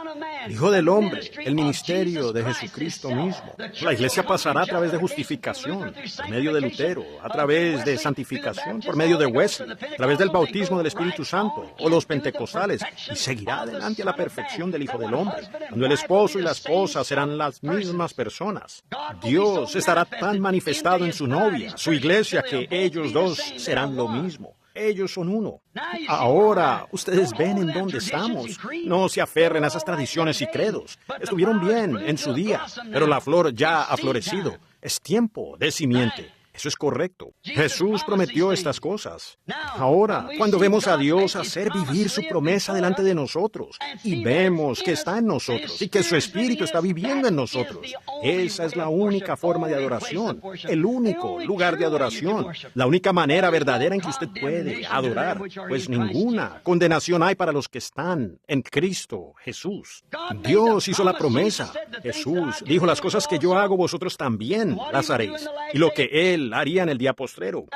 Hijo del Hombre, el ministerio de Jesucristo mismo. La iglesia pasará a través de justificación, por medio de Lutero, a través de santificación, por medio de Wesley, a través del bautismo del Espíritu Santo, o los pentecostales, y seguirá adelante a la perfección del Hijo del Hombre, cuando el esposo y la esposa serán las mismas personas. Dios estará tan manifestado en su novia, su iglesia, que ellos dos serán lo mismo. Ellos son uno. Ahora, ustedes ven en dónde estamos. No se aferren a esas tradiciones y credos. Estuvieron bien en su día, pero la flor ya ha florecido. Es tiempo de simiente. Eso es correcto. Jesús prometió estas cosas. Ahora, cuando vemos a Dios hacer vivir su promesa delante de nosotros y vemos que está en nosotros y que su Espíritu está viviendo en nosotros, esa es la única forma de adoración, el único lugar de adoración, la única manera verdadera en que usted puede adorar, pues ninguna condenación hay para los que están en Cristo Jesús. Dios hizo la promesa. Jesús dijo: las cosas que yo hago, vosotros también las haréis. Y lo que Él haría en el día postrero.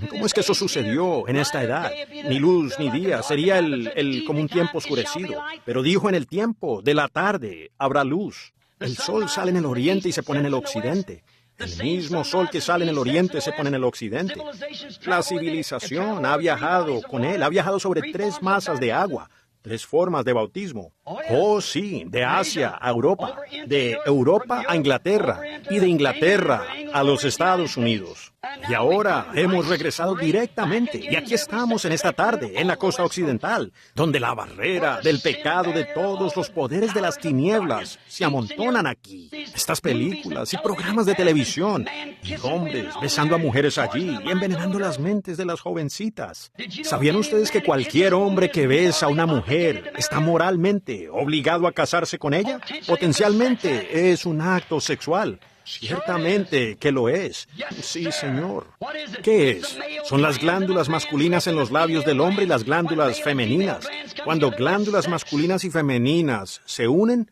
¿Cómo es que eso sucedió en esta edad? Ni luz ni día, sería como un tiempo oscurecido. Pero dijo: en el tiempo de la tarde habrá luz. El sol sale en el oriente y se pone en el occidente. El mismo sol que sale en el oriente se pone en el occidente. La civilización ha viajado con Él, ha viajado sobre 3 masas de agua. 3 formas de bautismo. Oh, sí, de Asia a Europa, de Europa a Inglaterra y de Inglaterra a los Estados Unidos. Y ahora hemos regresado directamente y aquí estamos en esta tarde en la costa occidental, donde la barrera del pecado de todos los poderes de las tinieblas se amontonan aquí. Estas películas y programas de televisión y hombres besando a mujeres allí y envenenando las mentes de las jovencitas. ¿Sabían ustedes que cualquier hombre que besa a una mujer está moralmente obligado a casarse con ella? Potencialmente es un acto sexual. Ciertamente que lo es. Sí, señor. ¿Qué es? Son las glándulas masculinas en los labios del hombre y las glándulas femeninas. Cuando glándulas masculinas y femeninas se unen,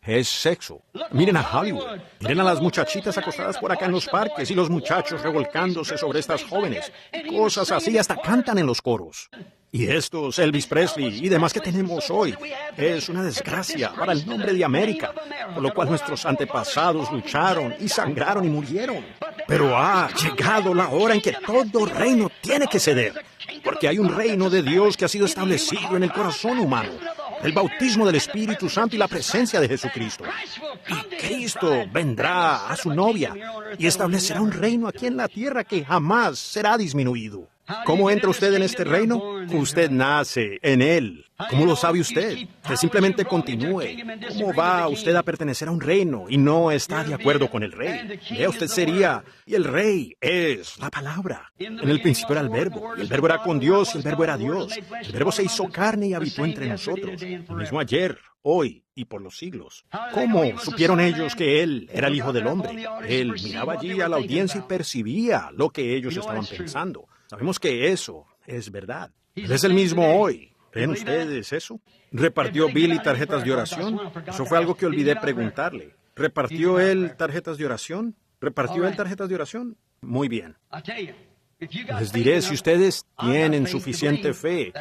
es sexo. Miren a Hollywood. Miren a las muchachitas acostadas por acá en los parques y los muchachos revolcándose sobre estas jóvenes. Cosas así, hasta cantan en los coros. Y estos Elvis Presley y demás que tenemos hoy es una desgracia para el nombre de América, por lo cual nuestros antepasados lucharon y sangraron y murieron. Pero ha llegado la hora en que todo reino tiene que ceder, porque hay un reino de Dios que ha sido establecido en el corazón humano, el bautismo del Espíritu Santo y la presencia de Jesucristo. Y Cristo vendrá a su novia y establecerá un reino aquí en la tierra que jamás será disminuido. ¿Cómo entra usted en este reino? Usted nace en él. ¿Cómo lo sabe usted? Que simplemente continúe. ¿Cómo va usted a pertenecer a un reino y no está de acuerdo con el rey? Vea, usted sería, y el rey es la palabra. En el principio era el verbo, y el verbo era con Dios, y el verbo era Dios. El verbo se hizo carne y habitó entre nosotros, lo mismo ayer, hoy y por los siglos. ¿Cómo supieron ellos que Él era el Hijo del Hombre? Él miraba allí a la audiencia y percibía lo que ellos estaban pensando. Sabemos que eso es verdad. Él es el mismo hoy. ¿Creen ustedes eso? ¿Repartió Billy tarjetas de oración? Eso fue algo que olvidé preguntarle. ¿Repartió él tarjetas de oración? ¿Repartió él tarjetas de oración? Muy bien. Les diré, si ustedes tienen suficiente fe,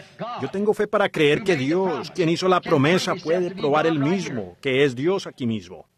yo tengo fe para creer que Dios, quien hizo la promesa, puede probar él mismo, que es Dios aquí mismo.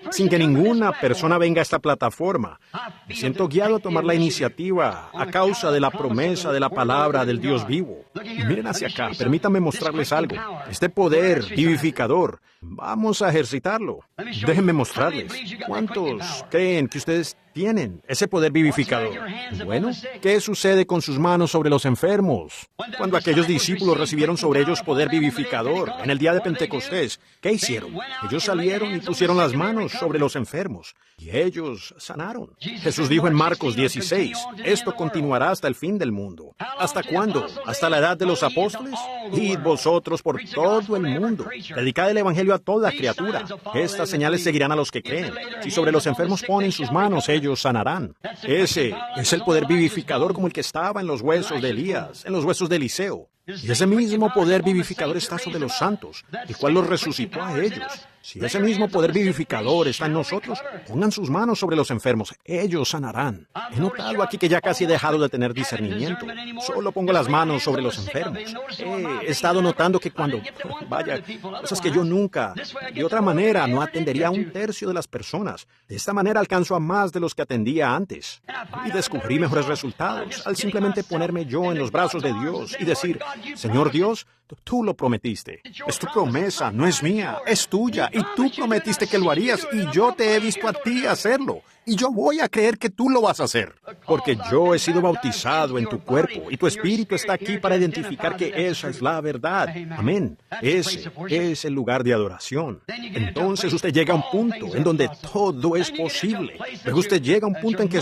Sin que ninguna persona venga a esta plataforma, me siento guiado a tomar la iniciativa a causa de la promesa de la palabra del Dios vivo. Y miren hacia acá, permítanme mostrarles algo. Este poder vivificador, vamos a ejercitarlo. Déjenme mostrarles. ¿Cuántos creen que ustedes tienen ese poder vivificador? Bueno, ¿qué sucede con sus manos sobre los enfermos? Cuando aquellos discípulos recibieron sobre ellos poder vivificador en el día de Pentecostés, ¿qué hicieron? Ellos salieron y pusieron las manos sobre los enfermos y ellos sanaron. Jesús dijo en Marcos 16, esto continuará hasta el fin del mundo. ¿Hasta cuándo? ¿Hasta la edad de los apóstoles? Id vosotros por todo el mundo, predicad el evangelio a toda criatura. Estas señales seguirán a los que creen. Si sobre los enfermos ponen sus manos, ellos sanarán. Ese es el poder vivificador como el que estaba en los huesos de Elías, en los huesos de Eliseo. Y ese mismo poder vivificador está sobre los santos, el cual los resucitó a ellos. Si ese mismo poder vivificador está en nosotros, pongan sus manos sobre los enfermos, ellos sanarán. He notado aquí que ya casi he dejado de tener discernimiento. Solo pongo las manos sobre los enfermos. He estado notando que cuando, vaya, cosas que yo nunca, de otra manera, no atendería a 1/3 de las personas. De esta manera alcanzo a más de los que atendía antes. Y descubrí mejores resultados al simplemente ponerme yo en los brazos de Dios y decir, Señor Dios, tú lo prometiste. Es tu promesa, no es mía, es tuya. Y tú prometiste que lo harías y yo te he visto a ti hacerlo. Y yo voy a creer que tú lo vas a hacer. porque yo he sido bautizado en tu cuerpo y tu espíritu está aquí para identificar que esa es la verdad. Amén. Ese es el lugar de adoración. Entonces usted llega a un punto en donde todo es posible. Luego usted llega a un punto en que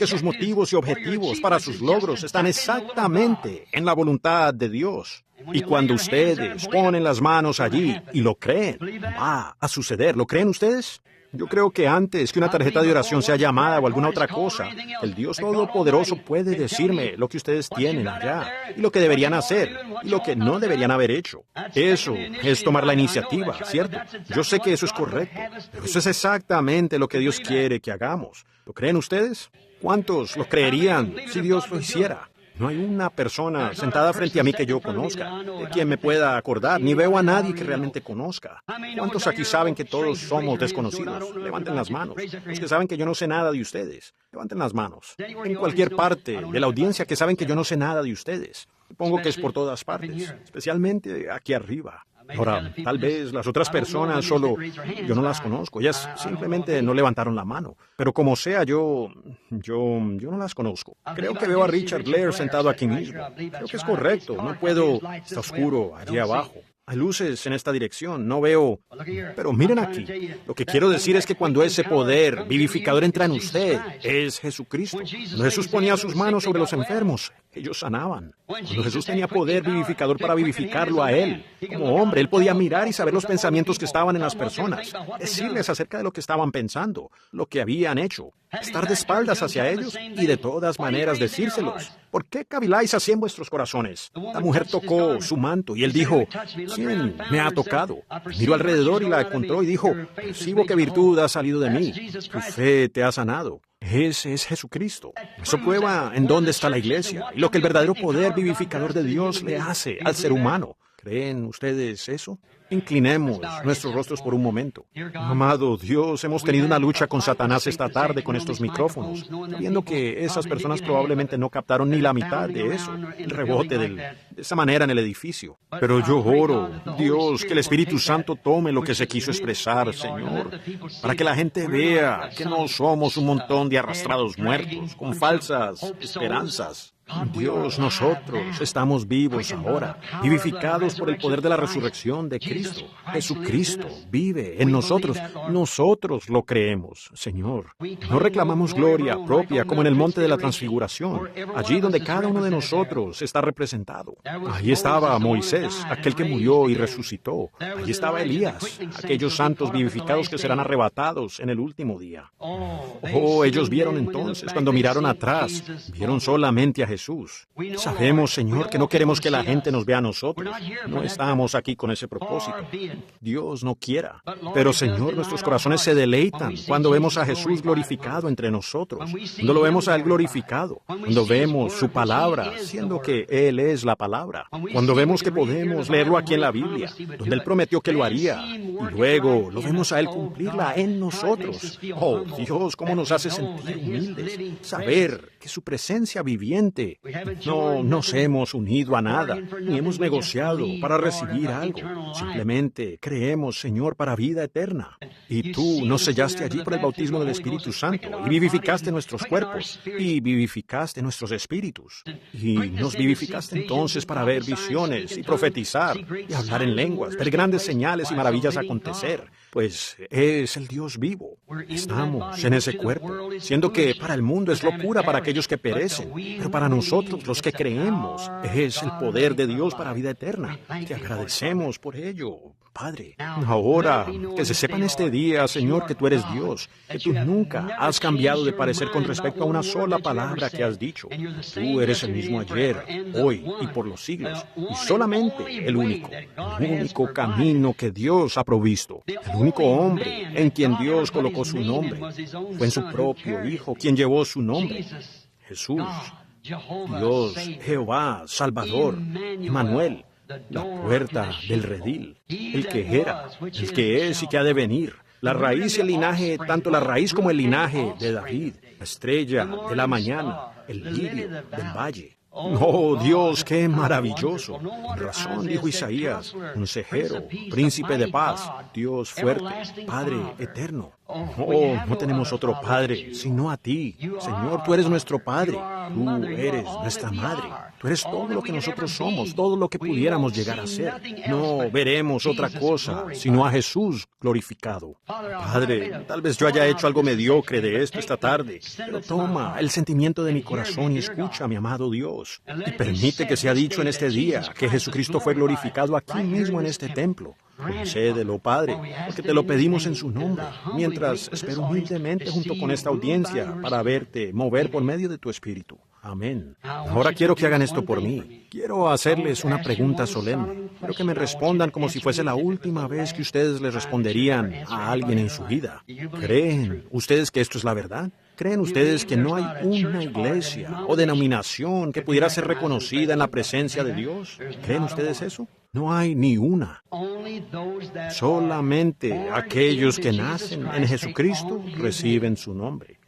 sus motivos y objetivos para sus logros están exactamente en la voluntad de Dios. Y cuando ustedes ponen las manos allí y lo creen, va a suceder. ¿Lo creen ustedes? Yo creo que antes que una tarjeta de oración sea llamada o alguna otra cosa, el Dios Todopoderoso puede decirme lo que ustedes tienen allá, y lo que deberían hacer, y lo que no deberían haber hecho. Eso es tomar la iniciativa, ¿cierto? Yo sé que eso es correcto, pero eso es exactamente lo que Dios quiere que hagamos. ¿Lo creen ustedes? ¿Cuántos lo creerían si Dios lo hiciera? No hay una persona sentada frente a mí que yo conozca, de quien me pueda acordar, ni veo a nadie que realmente conozca. ¿Cuántos aquí saben que todos somos desconocidos? Levanten las manos. Los que saben que yo no sé nada de ustedes, levanten las manos. En cualquier parte de la audiencia que saben que yo no sé nada de ustedes. Supongo que es por todas partes, especialmente aquí arriba. Ahora, tal vez las otras personas yo no las conozco, ellas simplemente no levantaron la mano. Pero como sea, yo no las conozco. Creo que veo a Richard Blair sentado aquí mismo. Creo que es correcto, no puedo, está oscuro allí abajo. Hay luces en esta dirección, no veo. Pero miren aquí, lo que quiero decir es que cuando ese poder vivificador entra en usted, es Jesucristo. Cuando Jesús ponía sus manos sobre los enfermos, ellos sanaban. Cuando Jesús tenía poder vivificador para vivificarlo a Él, como hombre, Él podía mirar y saber los pensamientos que estaban en las personas, decirles acerca de lo que estaban pensando, lo que habían hecho, estar de espaldas hacia ellos y de todas maneras decírselos. ¿Por qué caviláis así en vuestros corazones? La mujer tocó su manto y Él dijo, ¿quién me ha tocado? Miró alrededor y la encontró y dijo, percibo que virtud ha salido de mí. Tu fe te ha sanado. Ese es Jesucristo. Eso prueba en dónde está la iglesia y lo que el verdadero poder vivificador de Dios le hace al ser humano. ¿Creen ustedes eso? Inclinemos nuestros rostros por un momento. Amado Dios, hemos tenido una lucha con Satanás esta tarde con estos micrófonos, viendo que esas personas probablemente no captaron ni la mitad de eso, el rebote de esa manera en el edificio. Pero yo oro, Dios, que el Espíritu Santo tome lo que se quiso expresar, Señor, para que la gente vea que no somos un montón de arrastrados muertos, con falsas esperanzas. Dios, nosotros estamos vivos ahora, vivificados por el poder de la resurrección de Cristo. Jesucristo vive en nosotros. Nosotros lo creemos, Señor. No reclamamos gloria propia como en el monte de la transfiguración, allí donde cada uno de nosotros está representado. Allí estaba Moisés, aquel que murió y resucitó. Allí estaba Elías, aquellos santos vivificados que serán arrebatados en el último día. Oh, ellos vieron entonces, cuando miraron atrás, vieron solamente a Jesús. Sabemos, Señor, que no queremos que la gente nos vea a nosotros. No estamos aquí con ese propósito. Dios no quiera. Pero, Señor, nuestros corazones se deleitan cuando vemos a Jesús glorificado entre nosotros. Cuando lo vemos a Él glorificado. Cuando vemos su palabra, siendo que Él es la palabra. Cuando vemos que podemos leerlo aquí en la Biblia, donde Él prometió que lo haría. Y luego lo vemos a Él cumplirla en nosotros. Oh, Dios, cómo nos hace sentir humildes. Saber que su presencia viviente no nos hemos unido a nada, ni hemos negociado para recibir algo. Simplemente creemos, Señor, para vida eterna. Y tú nos sellaste allí por el bautismo del Espíritu Santo, y vivificaste nuestros cuerpos, y vivificaste nuestros espíritus. Y nos vivificaste entonces para ver visiones, y profetizar, y hablar en lenguas, ver grandes señales y maravillas acontecer. Pues es el Dios vivo. Estamos en ese cuerpo, siendo que para el mundo es locura para aquellos que perecen, pero para nosotros, los que creemos, es el poder de Dios para vida eterna. Te agradecemos por ello, Padre. Ahora, que se sepa en este día, Señor, que tú eres Dios, que tú nunca has cambiado de parecer con respecto a una sola palabra que has dicho. Tú eres el mismo ayer, hoy y por los siglos, y solamente el único camino que Dios ha provisto, el único hombre en quien Dios colocó su nombre, fue en su propio Hijo, quien llevó su nombre, Jesús. Dios, Jehová, Salvador, Emmanuel, la puerta del redil, el que era, el que es y que ha de venir, la raíz y el linaje, tanto la raíz como el linaje de David, la estrella de la mañana, el lirio del valle. Oh, Dios, qué maravilloso. Con razón, dijo Isaías, consejero, príncipe de paz, Dios fuerte, Padre eterno. Oh, no tenemos otro Padre, sino a ti. Señor, tú eres nuestro Padre. Tú eres nuestra Madre. Tú eres todo lo que nosotros somos, todo lo que pudiéramos llegar a ser. No veremos otra cosa, sino a Jesús glorificado. Padre, tal vez yo haya hecho algo mediocre de esto esta tarde, pero toma el sentimiento de mi corazón y escucha, mi amado Dios. Y permite que sea dicho en este día que Jesucristo fue glorificado aquí mismo en este templo. Concédelo, Padre, porque te lo pedimos en su nombre, mientras espero humildemente junto con esta audiencia para verte mover por medio de tu Espíritu. Amén. Ahora quiero que hagan esto por mí. Quiero hacerles una pregunta solemne. Quiero que me respondan como si fuese la última vez que ustedes les responderían a alguien en su vida. ¿Creen ustedes que esto es la verdad? ¿Creen ustedes que no hay una iglesia o denominación que pudiera ser reconocida en la presencia de Dios? ¿Creen ustedes eso? No hay ni una. Solamente aquellos que nacen en Jesucristo reciben su nombre.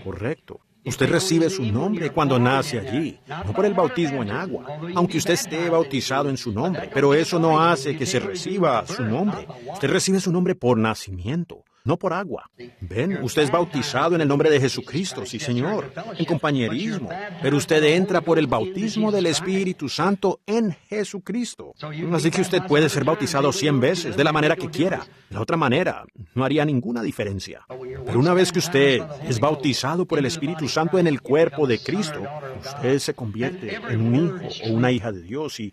Correcto. Usted recibe su nombre cuando nace allí, no por el bautismo en agua, aunque usted esté bautizado en su nombre, pero eso no hace que se reciba su nombre. Usted recibe su nombre por nacimiento, no por agua. Ven, usted es bautizado en el nombre de Jesucristo, sí señor, en compañerismo, pero usted entra por el bautismo del Espíritu Santo en Jesucristo. Así que usted puede ser bautizado 100 veces, de la manera que quiera. De la otra manera, no haría ninguna diferencia. Pero una vez que usted es bautizado por el Espíritu Santo en el cuerpo de Cristo, usted se convierte en un hijo o una hija de Dios y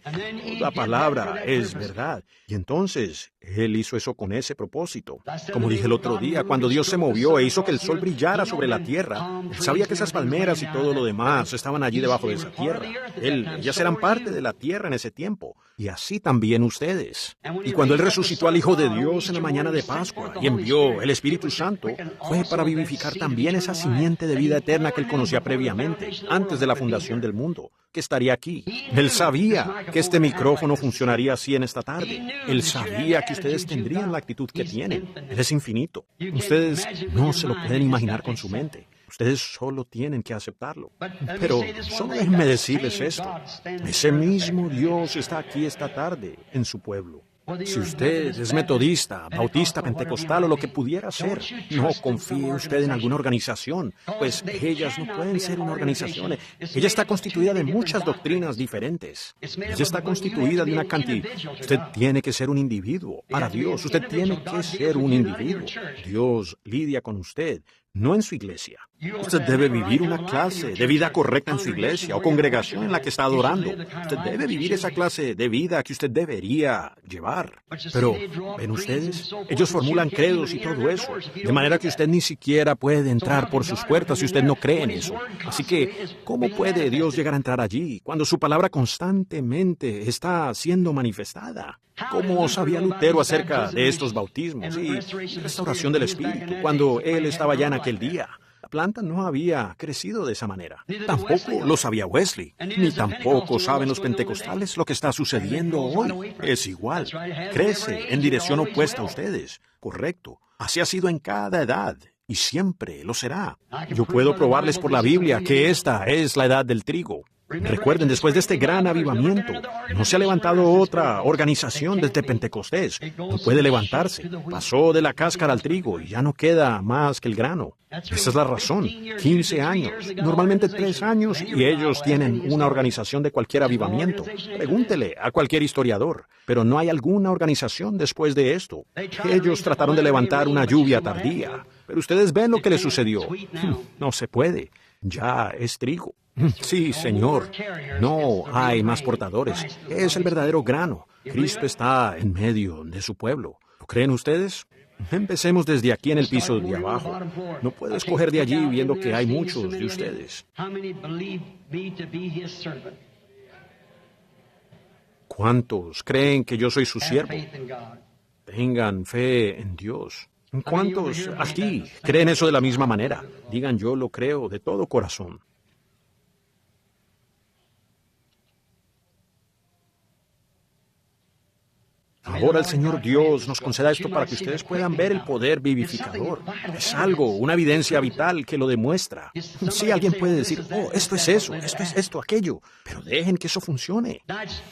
la palabra es verdad. Y entonces, Él hizo eso con ese propósito. Como dije el otro día, cuando Dios se movió e hizo que el sol brillara sobre la tierra, Él sabía que esas palmeras y todo lo demás estaban allí debajo de esa tierra. Ellas eran parte de la tierra en ese tiempo. Y así también ustedes. Y cuando Él resucitó al Hijo de Dios en la mañana de Pascua y envió el Espíritu Santo, fue para vivificar también esa simiente de vida eterna que Él conocía previamente, antes de la fundación del mundo, que estaría aquí. Él sabía que este micrófono funcionaría así en esta tarde. Él sabía que ustedes tendrían la actitud que tienen. Él es infinito. Ustedes no se lo pueden imaginar con su mente. Ustedes solo tienen que aceptarlo. Pero solo déjenme decirles esto. Ese mismo Dios está aquí esta tarde en su pueblo. Si usted es metodista, bautista, pentecostal o lo que pudiera ser, no confíe usted en alguna organización, pues ellas no pueden ser una organización. Ella está constituida de muchas doctrinas diferentes. Ella está constituida de una cantidad. Usted tiene que ser un individuo. Para Dios, usted tiene que ser un individuo. Dios lidia con usted, no en su iglesia. Usted debe vivir una clase de vida correcta en su iglesia o congregación en la que está adorando. Usted debe vivir esa clase de vida que usted debería llevar. Pero, ¿ven ustedes? Ellos formulan credos y todo eso, de manera que usted ni siquiera puede entrar por sus puertas si usted no cree en eso. Así que, ¿cómo puede Dios llegar a entrar allí cuando su palabra constantemente está siendo manifestada? ¿Cómo sabía Lutero acerca de estos bautismos y restauración del Espíritu cuando él estaba ya en aquel día? La planta no había crecido de esa manera. Tampoco lo sabía Wesley, ni tampoco saben los pentecostales lo que está sucediendo hoy. Es igual. Crece en dirección opuesta a ustedes. Correcto. Así ha sido en cada edad y siempre lo será. Yo puedo probarles por la Biblia que esta es la edad del trigo. Recuerden, después de este gran avivamiento, no se ha levantado otra organización desde Pentecostés. No puede levantarse. Pasó de la cáscara al trigo y ya no queda más que el grano. Esa es la razón. 15 años, normalmente 3 años, y ellos tienen una organización de cualquier avivamiento. Pregúntele a cualquier historiador, pero no hay alguna organización después de esto. Ellos trataron de levantar una lluvia tardía, pero ustedes ven lo que les sucedió. No se puede. Ya es trigo. Sí, Señor. No hay más portadores. Es el verdadero grano. Cristo está en medio de su pueblo. ¿Lo creen ustedes? Empecemos desde aquí en el piso de abajo. No puedo escoger de allí viendo que hay muchos de ustedes. ¿Cuántos creen que yo soy su siervo? Tengan fe en Dios. ¿Cuántos aquí creen eso de la misma manera? Digan, yo lo creo de todo corazón. Ahora el Señor Dios nos conceda esto para que ustedes puedan ver el poder vivificador. Es algo, una evidencia vital que lo demuestra. Sí, alguien puede decir, oh, esto es eso, esto es esto, aquello, pero dejen que eso funcione.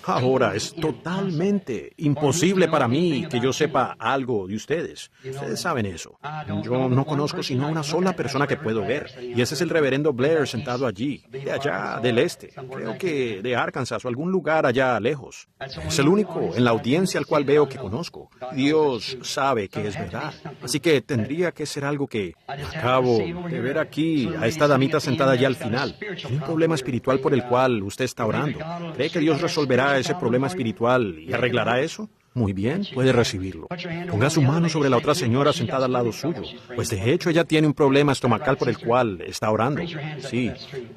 Ahora es totalmente imposible para mí que yo sepa algo de ustedes. Ustedes saben eso. Yo no conozco sino a una sola persona que puedo ver, y ese es el reverendo Blair sentado allí, de allá del este, creo que de Arkansas o algún lugar allá lejos. Es el único en la audiencia al cual veo que conozco. Dios sabe que es verdad. Así que tendría que ser algo que acabo de ver aquí a esta damita sentada allá al final. Tiene un problema espiritual por el cual usted está orando. ¿Cree que Dios resolverá ese problema espiritual y arreglará eso? Muy bien, puede recibirlo. Ponga su mano sobre la otra señora sentada al lado suyo, pues de hecho ella tiene un problema estomacal por el cual está orando. Sí,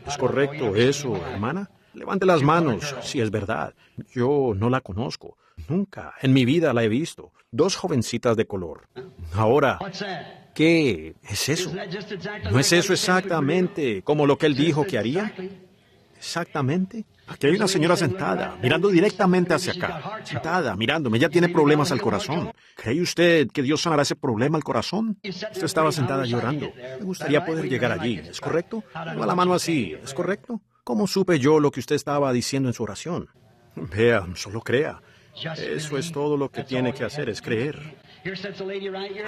es correcto eso, hermana. Levante las manos, si es verdad. Yo no la conozco. Nunca en mi vida la he visto. Dos jovencitas de color. Ahora, ¿qué es eso? ¿No es eso exactamente como lo que él dijo que haría? ¿Exactamente? Aquí hay una señora sentada, mirando directamente hacia acá. Sentada, mirándome. Ella tiene problemas al corazón. ¿Cree usted que Dios sanará ese problema al corazón? Usted estaba sentada llorando. Me gustaría poder llegar allí. ¿Es correcto? Ponga la mano así. ¿Es correcto? ¿Cómo supe yo lo que usted estaba diciendo en su oración? Vea, solo crea. Eso es todo lo que tiene que hacer, es creer.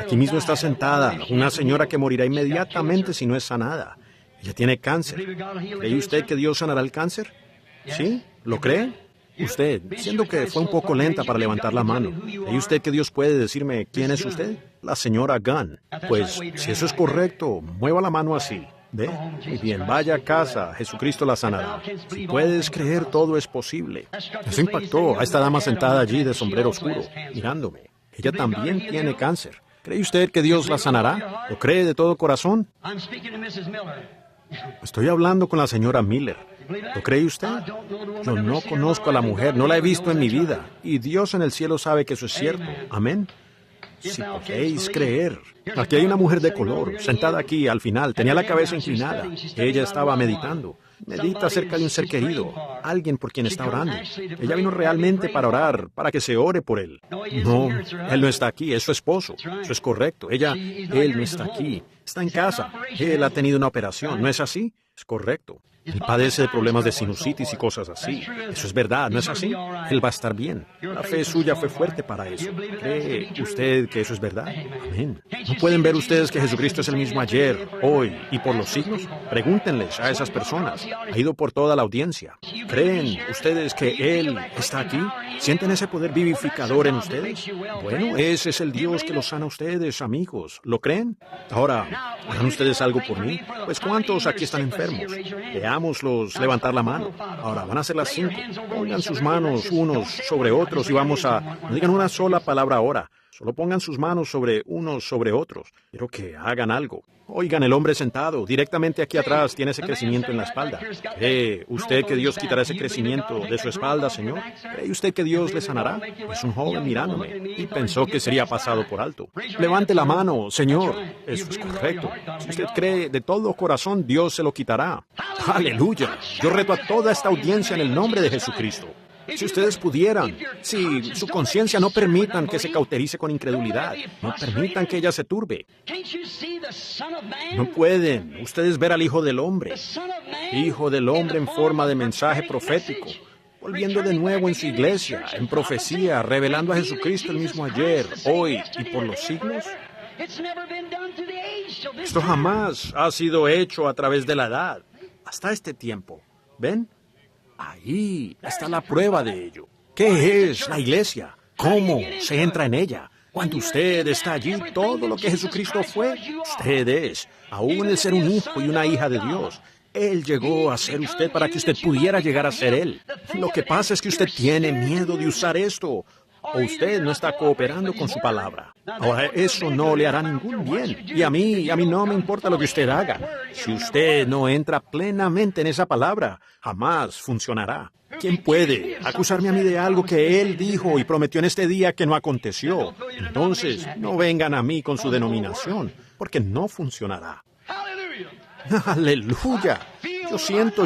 Aquí mismo está sentada una señora que morirá inmediatamente si no es sanada. Ella tiene cáncer. ¿Cree usted que Dios sanará el cáncer? ¿Sí? ¿Lo cree? Usted, siendo que fue un poco lenta para levantar la mano, ¿cree usted que Dios puede decirme quién es usted? La señora Gunn. Pues, si eso es correcto, mueva la mano así. ¿Ve? Muy bien, vaya a casa, Jesucristo la sanará. Si puedes creer, todo es posible. Eso impactó a esta dama sentada allí de sombrero oscuro, mirándome. Ella también tiene cáncer. ¿Cree usted que Dios la sanará? ¿Lo cree de todo corazón? Estoy hablando con la señora Miller. ¿Lo cree usted? Yo no conozco a la mujer, no la he visto en mi vida. Y Dios en el cielo sabe que eso es cierto. Amén. Si podéis creer. Aquí hay una mujer de color, sentada aquí al final, tenía la cabeza inclinada. Ella estaba meditando. Medita acerca de un ser querido, alguien por quien está orando. Ella vino realmente para orar, para que se ore por él. No, él no está aquí, es su esposo. Eso es correcto. Él no está aquí, está en casa. Él ha tenido una operación, ¿no es así? Es correcto. Él padece de problemas de sinusitis y cosas así. Eso es verdad, ¿no es así? Él va a estar bien. La fe suya fue fuerte para eso. ¿Cree usted que eso es verdad? Amén. ¿No pueden ver ustedes que Jesucristo es el mismo ayer, hoy y por los siglos? Pregúntenles a esas personas. Ha ido por toda la audiencia. ¿Creen ustedes que Él está aquí? ¿Sienten ese poder vivificador en ustedes? Bueno, ese es el Dios que los sana a ustedes, amigos. ¿Lo creen? Ahora, ¿harán ustedes algo por mí? Pues ¿cuántos aquí están enfermos? Veámoslos levantar la mano. Ahora, van a ser las 5. Pongan sus manos unos sobre otros y vamos a... No digan una sola palabra ahora. Solo pongan sus manos sobre unos sobre otros. Quiero que hagan algo. Oigan, el hombre sentado directamente aquí atrás tiene ese crecimiento en la espalda. ¿Cree usted que Dios quitará ese crecimiento de su espalda, Señor? ¿Cree usted que Dios le sanará? Es un joven mirándome y pensó que sería pasado por alto. Levante la mano, Señor. Eso es correcto. Si usted cree de todo corazón, Dios se lo quitará. ¡Aleluya! Yo reto a toda esta audiencia en el nombre de Jesucristo. Si ustedes pudieran, si su conciencia no permitan que se cauterice con incredulidad, no permitan que ella se turbe. No pueden ustedes ver al Hijo del Hombre en forma de mensaje profético, volviendo de nuevo en su iglesia, en profecía, revelando a Jesucristo el mismo ayer, hoy y por los siglos. Esto jamás ha sido hecho a través de la edad, hasta este tiempo. ¿Ven? Ahí está la prueba de ello. ¿Qué es la iglesia? ¿Cómo se entra en ella? Cuando usted está allí, todo lo que Jesucristo fue, usted es. Aún el ser un hijo y una hija de Dios. Él llegó a ser usted para que usted pudiera llegar a ser Él. Lo que pasa es que usted tiene miedo de usar esto. O usted no está cooperando con su palabra. Ahora, eso no le hará ningún bien. Y a mí no me importa lo que usted haga. Si usted no entra plenamente en esa palabra, jamás funcionará. ¿Quién puede acusarme a mí de algo que Él dijo y prometió en este día que no aconteció? Entonces, no vengan a mí con su denominación, porque no funcionará. ¡Aleluya!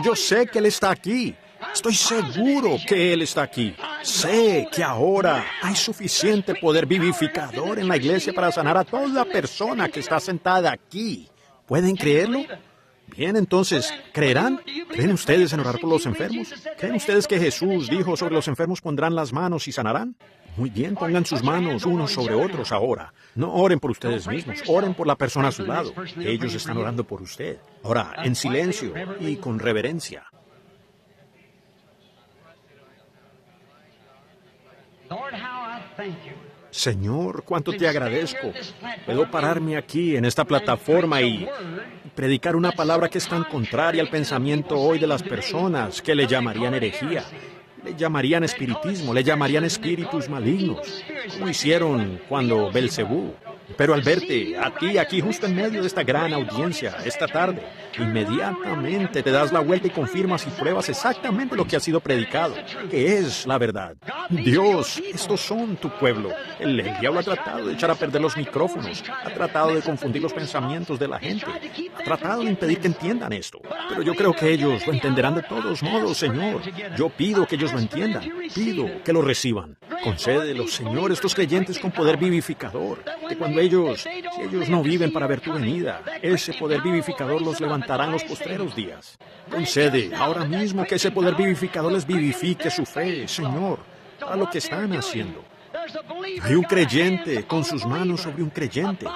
Yo sé que Él está aquí. Estoy seguro que Él está aquí. Sé que ahora hay suficiente poder vivificador en la iglesia para sanar a toda persona que está sentada aquí. ¿Pueden creerlo? Bien, entonces, ¿creerán? ¿Creen ustedes en orar por los enfermos? ¿Creen ustedes que Jesús dijo sobre los enfermos pondrán las manos y sanarán? Muy bien, pongan sus manos unos sobre otros ahora. No oren por ustedes mismos, oren por la persona a su lado. Ellos están orando por usted. Ahora, en silencio y con reverencia. Señor, cuánto te agradezco. Puedo pararme aquí en esta plataforma y predicar una palabra que es tan contraria al pensamiento hoy de las personas, que le llamarían herejía, le llamarían espiritismo, le llamarían espíritus malignos, como hicieron cuando Belcebú. Pero al verte a ti aquí justo en medio de esta gran audiencia esta tarde, inmediatamente te das la vuelta y confirmas y pruebas exactamente lo que ha sido predicado, que es la verdad. Dios, estos son tu pueblo. El diablo ha tratado de echar a perder los micrófonos, ha tratado de confundir los pensamientos de la gente, ha tratado de impedir que entiendan esto. Pero yo creo que ellos lo entenderán de todos modos, Señor. Yo pido que ellos lo entiendan, pido que lo reciban. Concédelo, Señor, estos creyentes con poder vivificador, que cuando si ellos no viven para ver tu venida, ese poder vivificador los levantará en los postreros días. Concede ahora mismo que ese poder vivificador les vivifique su fe, Señor, a lo que están haciendo. Hay un creyente con sus manos sobre un creyente,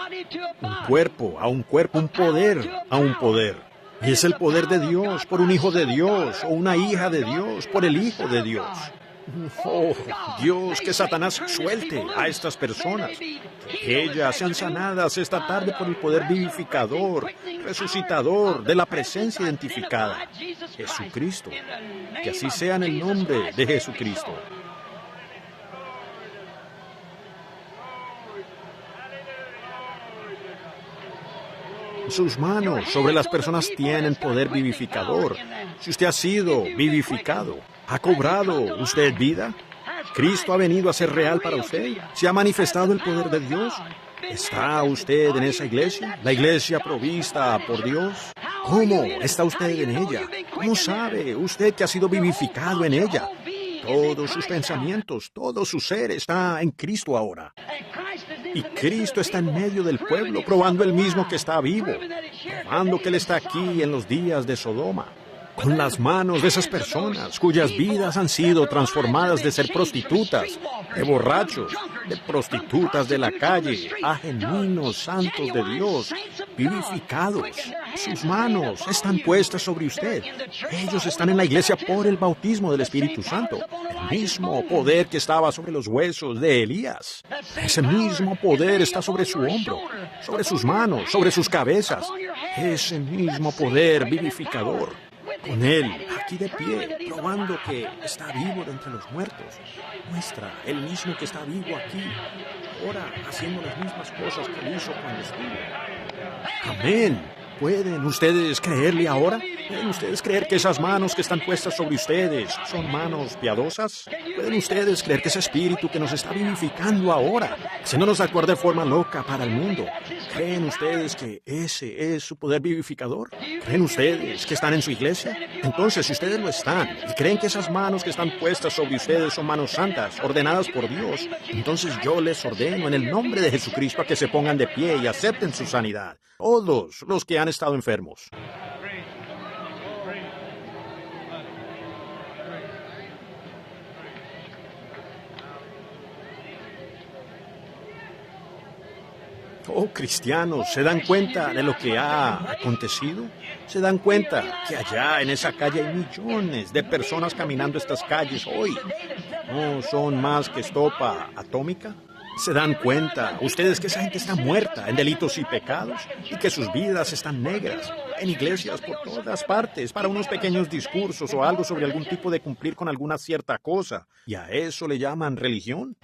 un cuerpo a un cuerpo, un poder a un poder. Y es el poder de Dios por un hijo de Dios o una hija de Dios por el hijo de Dios. Oh, Dios, que Satanás suelte a estas personas, que ellas sean sanadas esta tarde por el poder vivificador, resucitador de la presencia identificada, Jesucristo. Que así sea en el nombre de Jesucristo. Sus manos sobre las personas tienen poder vivificador. Si usted ha sido vivificado, ¿ha cobrado usted vida? ¿Cristo ha venido a ser real para usted? ¿Se ha manifestado el poder de Dios? ¿Está usted en esa iglesia? ¿La iglesia provista por Dios? ¿Cómo está usted en ella? ¿Cómo sabe usted que ha sido vivificado en ella? Todos sus pensamientos, todo su ser está en Cristo ahora. Y Cristo está en medio del pueblo, probando él mismo que está vivo, probando que él está aquí en los días de Sodoma, con las manos de esas personas cuyas vidas han sido transformadas de ser prostitutas, de borrachos, de prostitutas de la calle, a genuinos santos de Dios, vivificados. Sus manos están puestas sobre usted. Ellos están en la iglesia por el bautismo del Espíritu Santo. El mismo poder que estaba sobre los huesos de Elías. Ese mismo poder está sobre su hombro, sobre sus manos, sobre sus cabezas. Ese mismo poder vivificador. Con él, aquí de pie, probando que está vivo de entre los muertos. Muestra el mismo que está vivo aquí, ahora haciendo las mismas cosas que él hizo cuando estuvo. Amén. ¿Pueden ustedes creerle ahora? ¿Pueden ustedes creer que esas manos que están puestas sobre ustedes son manos piadosas? ¿Pueden ustedes creer que ese espíritu que nos está vivificando ahora, haciéndonos actuar de forma loca para el mundo, creen ustedes que ese es su poder vivificador? ¿Creen ustedes que están en su iglesia? Entonces, si ustedes lo están y creen que esas manos que están puestas sobre ustedes son manos santas, ordenadas por Dios, entonces yo les ordeno en el nombre de Jesucristo a que se pongan de pie y acepten su sanidad. Todos los que han estado enfermos. Oh, cristianos, ¿se dan cuenta de lo que ha acontecido? ¿Se dan cuenta que allá en esa calle hay millones de personas caminando estas calles hoy? ¿No son más que estopa atómica? ¿Se dan cuenta ustedes que esa gente está muerta en delitos y pecados y que sus vidas están negras en iglesias por todas partes para unos pequeños discursos o algo sobre algún tipo de cumplir con alguna cierta cosa? ¿Y a eso le llaman religión?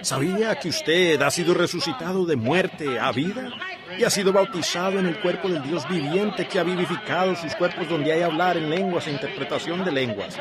¿Sabía que usted ha sido resucitado de muerte a vida y ha sido bautizado en el cuerpo del Dios viviente que ha vivificado sus cuerpos donde hay hablar en lenguas e interpretación de lenguas,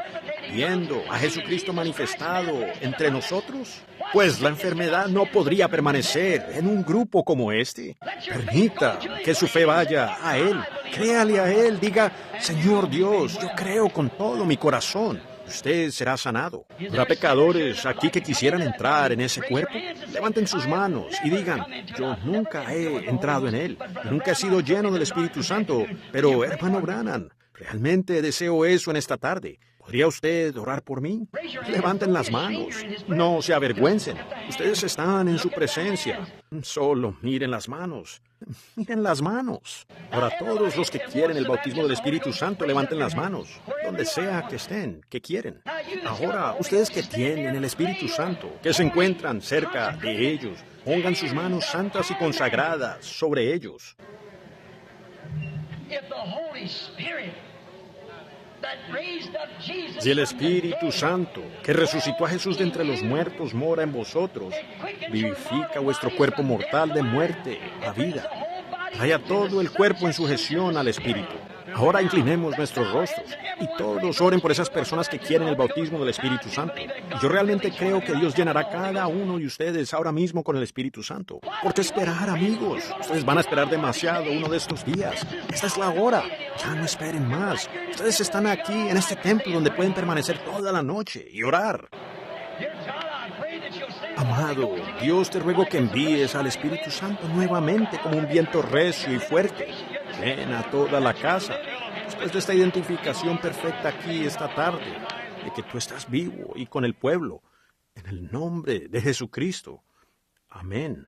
viendo a Jesucristo manifestado entre nosotros? Pues la enfermedad no podría permanecer en un grupo como este. Permita que su fe vaya a Él. Créale a Él. Diga, Señor Dios, yo creo con todo mi corazón. usted será sanado. ¿Habrá pecadores aquí que quisieran entrar en ese cuerpo? Levanten sus manos y digan, yo nunca he entrado en él, nunca he sido lleno del Espíritu Santo, pero hermano Branham, realmente deseo eso en esta tarde. ¿Podría usted orar por mí? Levanten las manos. No se avergüencen. Ustedes están en su presencia. Solo miren las manos. Miren las manos. Ahora todos los que quieren el bautismo del Espíritu Santo, levanten las manos. Donde sea que estén, que quieren. Ahora, ustedes que tienen el Espíritu Santo, que se encuentran cerca de ellos, pongan sus manos santas y consagradas sobre ellos. Si el Espíritu Santo, que resucitó a Jesús de entre los muertos, mora en vosotros, vivifica vuestro cuerpo mortal de muerte a vida. Traiga todo el cuerpo en sujeción al Espíritu. Ahora inclinemos nuestros rostros y todos oren por esas personas que quieren el bautismo del Espíritu Santo. Y yo realmente creo que Dios llenará a cada uno de ustedes ahora mismo con el Espíritu Santo. ¿Por qué esperar, amigos? Ustedes van a esperar demasiado uno de estos días. Esta es la hora. Ya no esperen más. Ustedes están aquí en este templo donde pueden permanecer toda la noche y orar. Amado, Dios, te ruego que envíes al Espíritu Santo nuevamente como un viento recio y fuerte. Llena toda la casa. Después de esta identificación perfecta aquí esta tarde, de que tú estás vivo y con el pueblo, en el nombre de Jesucristo. Amén.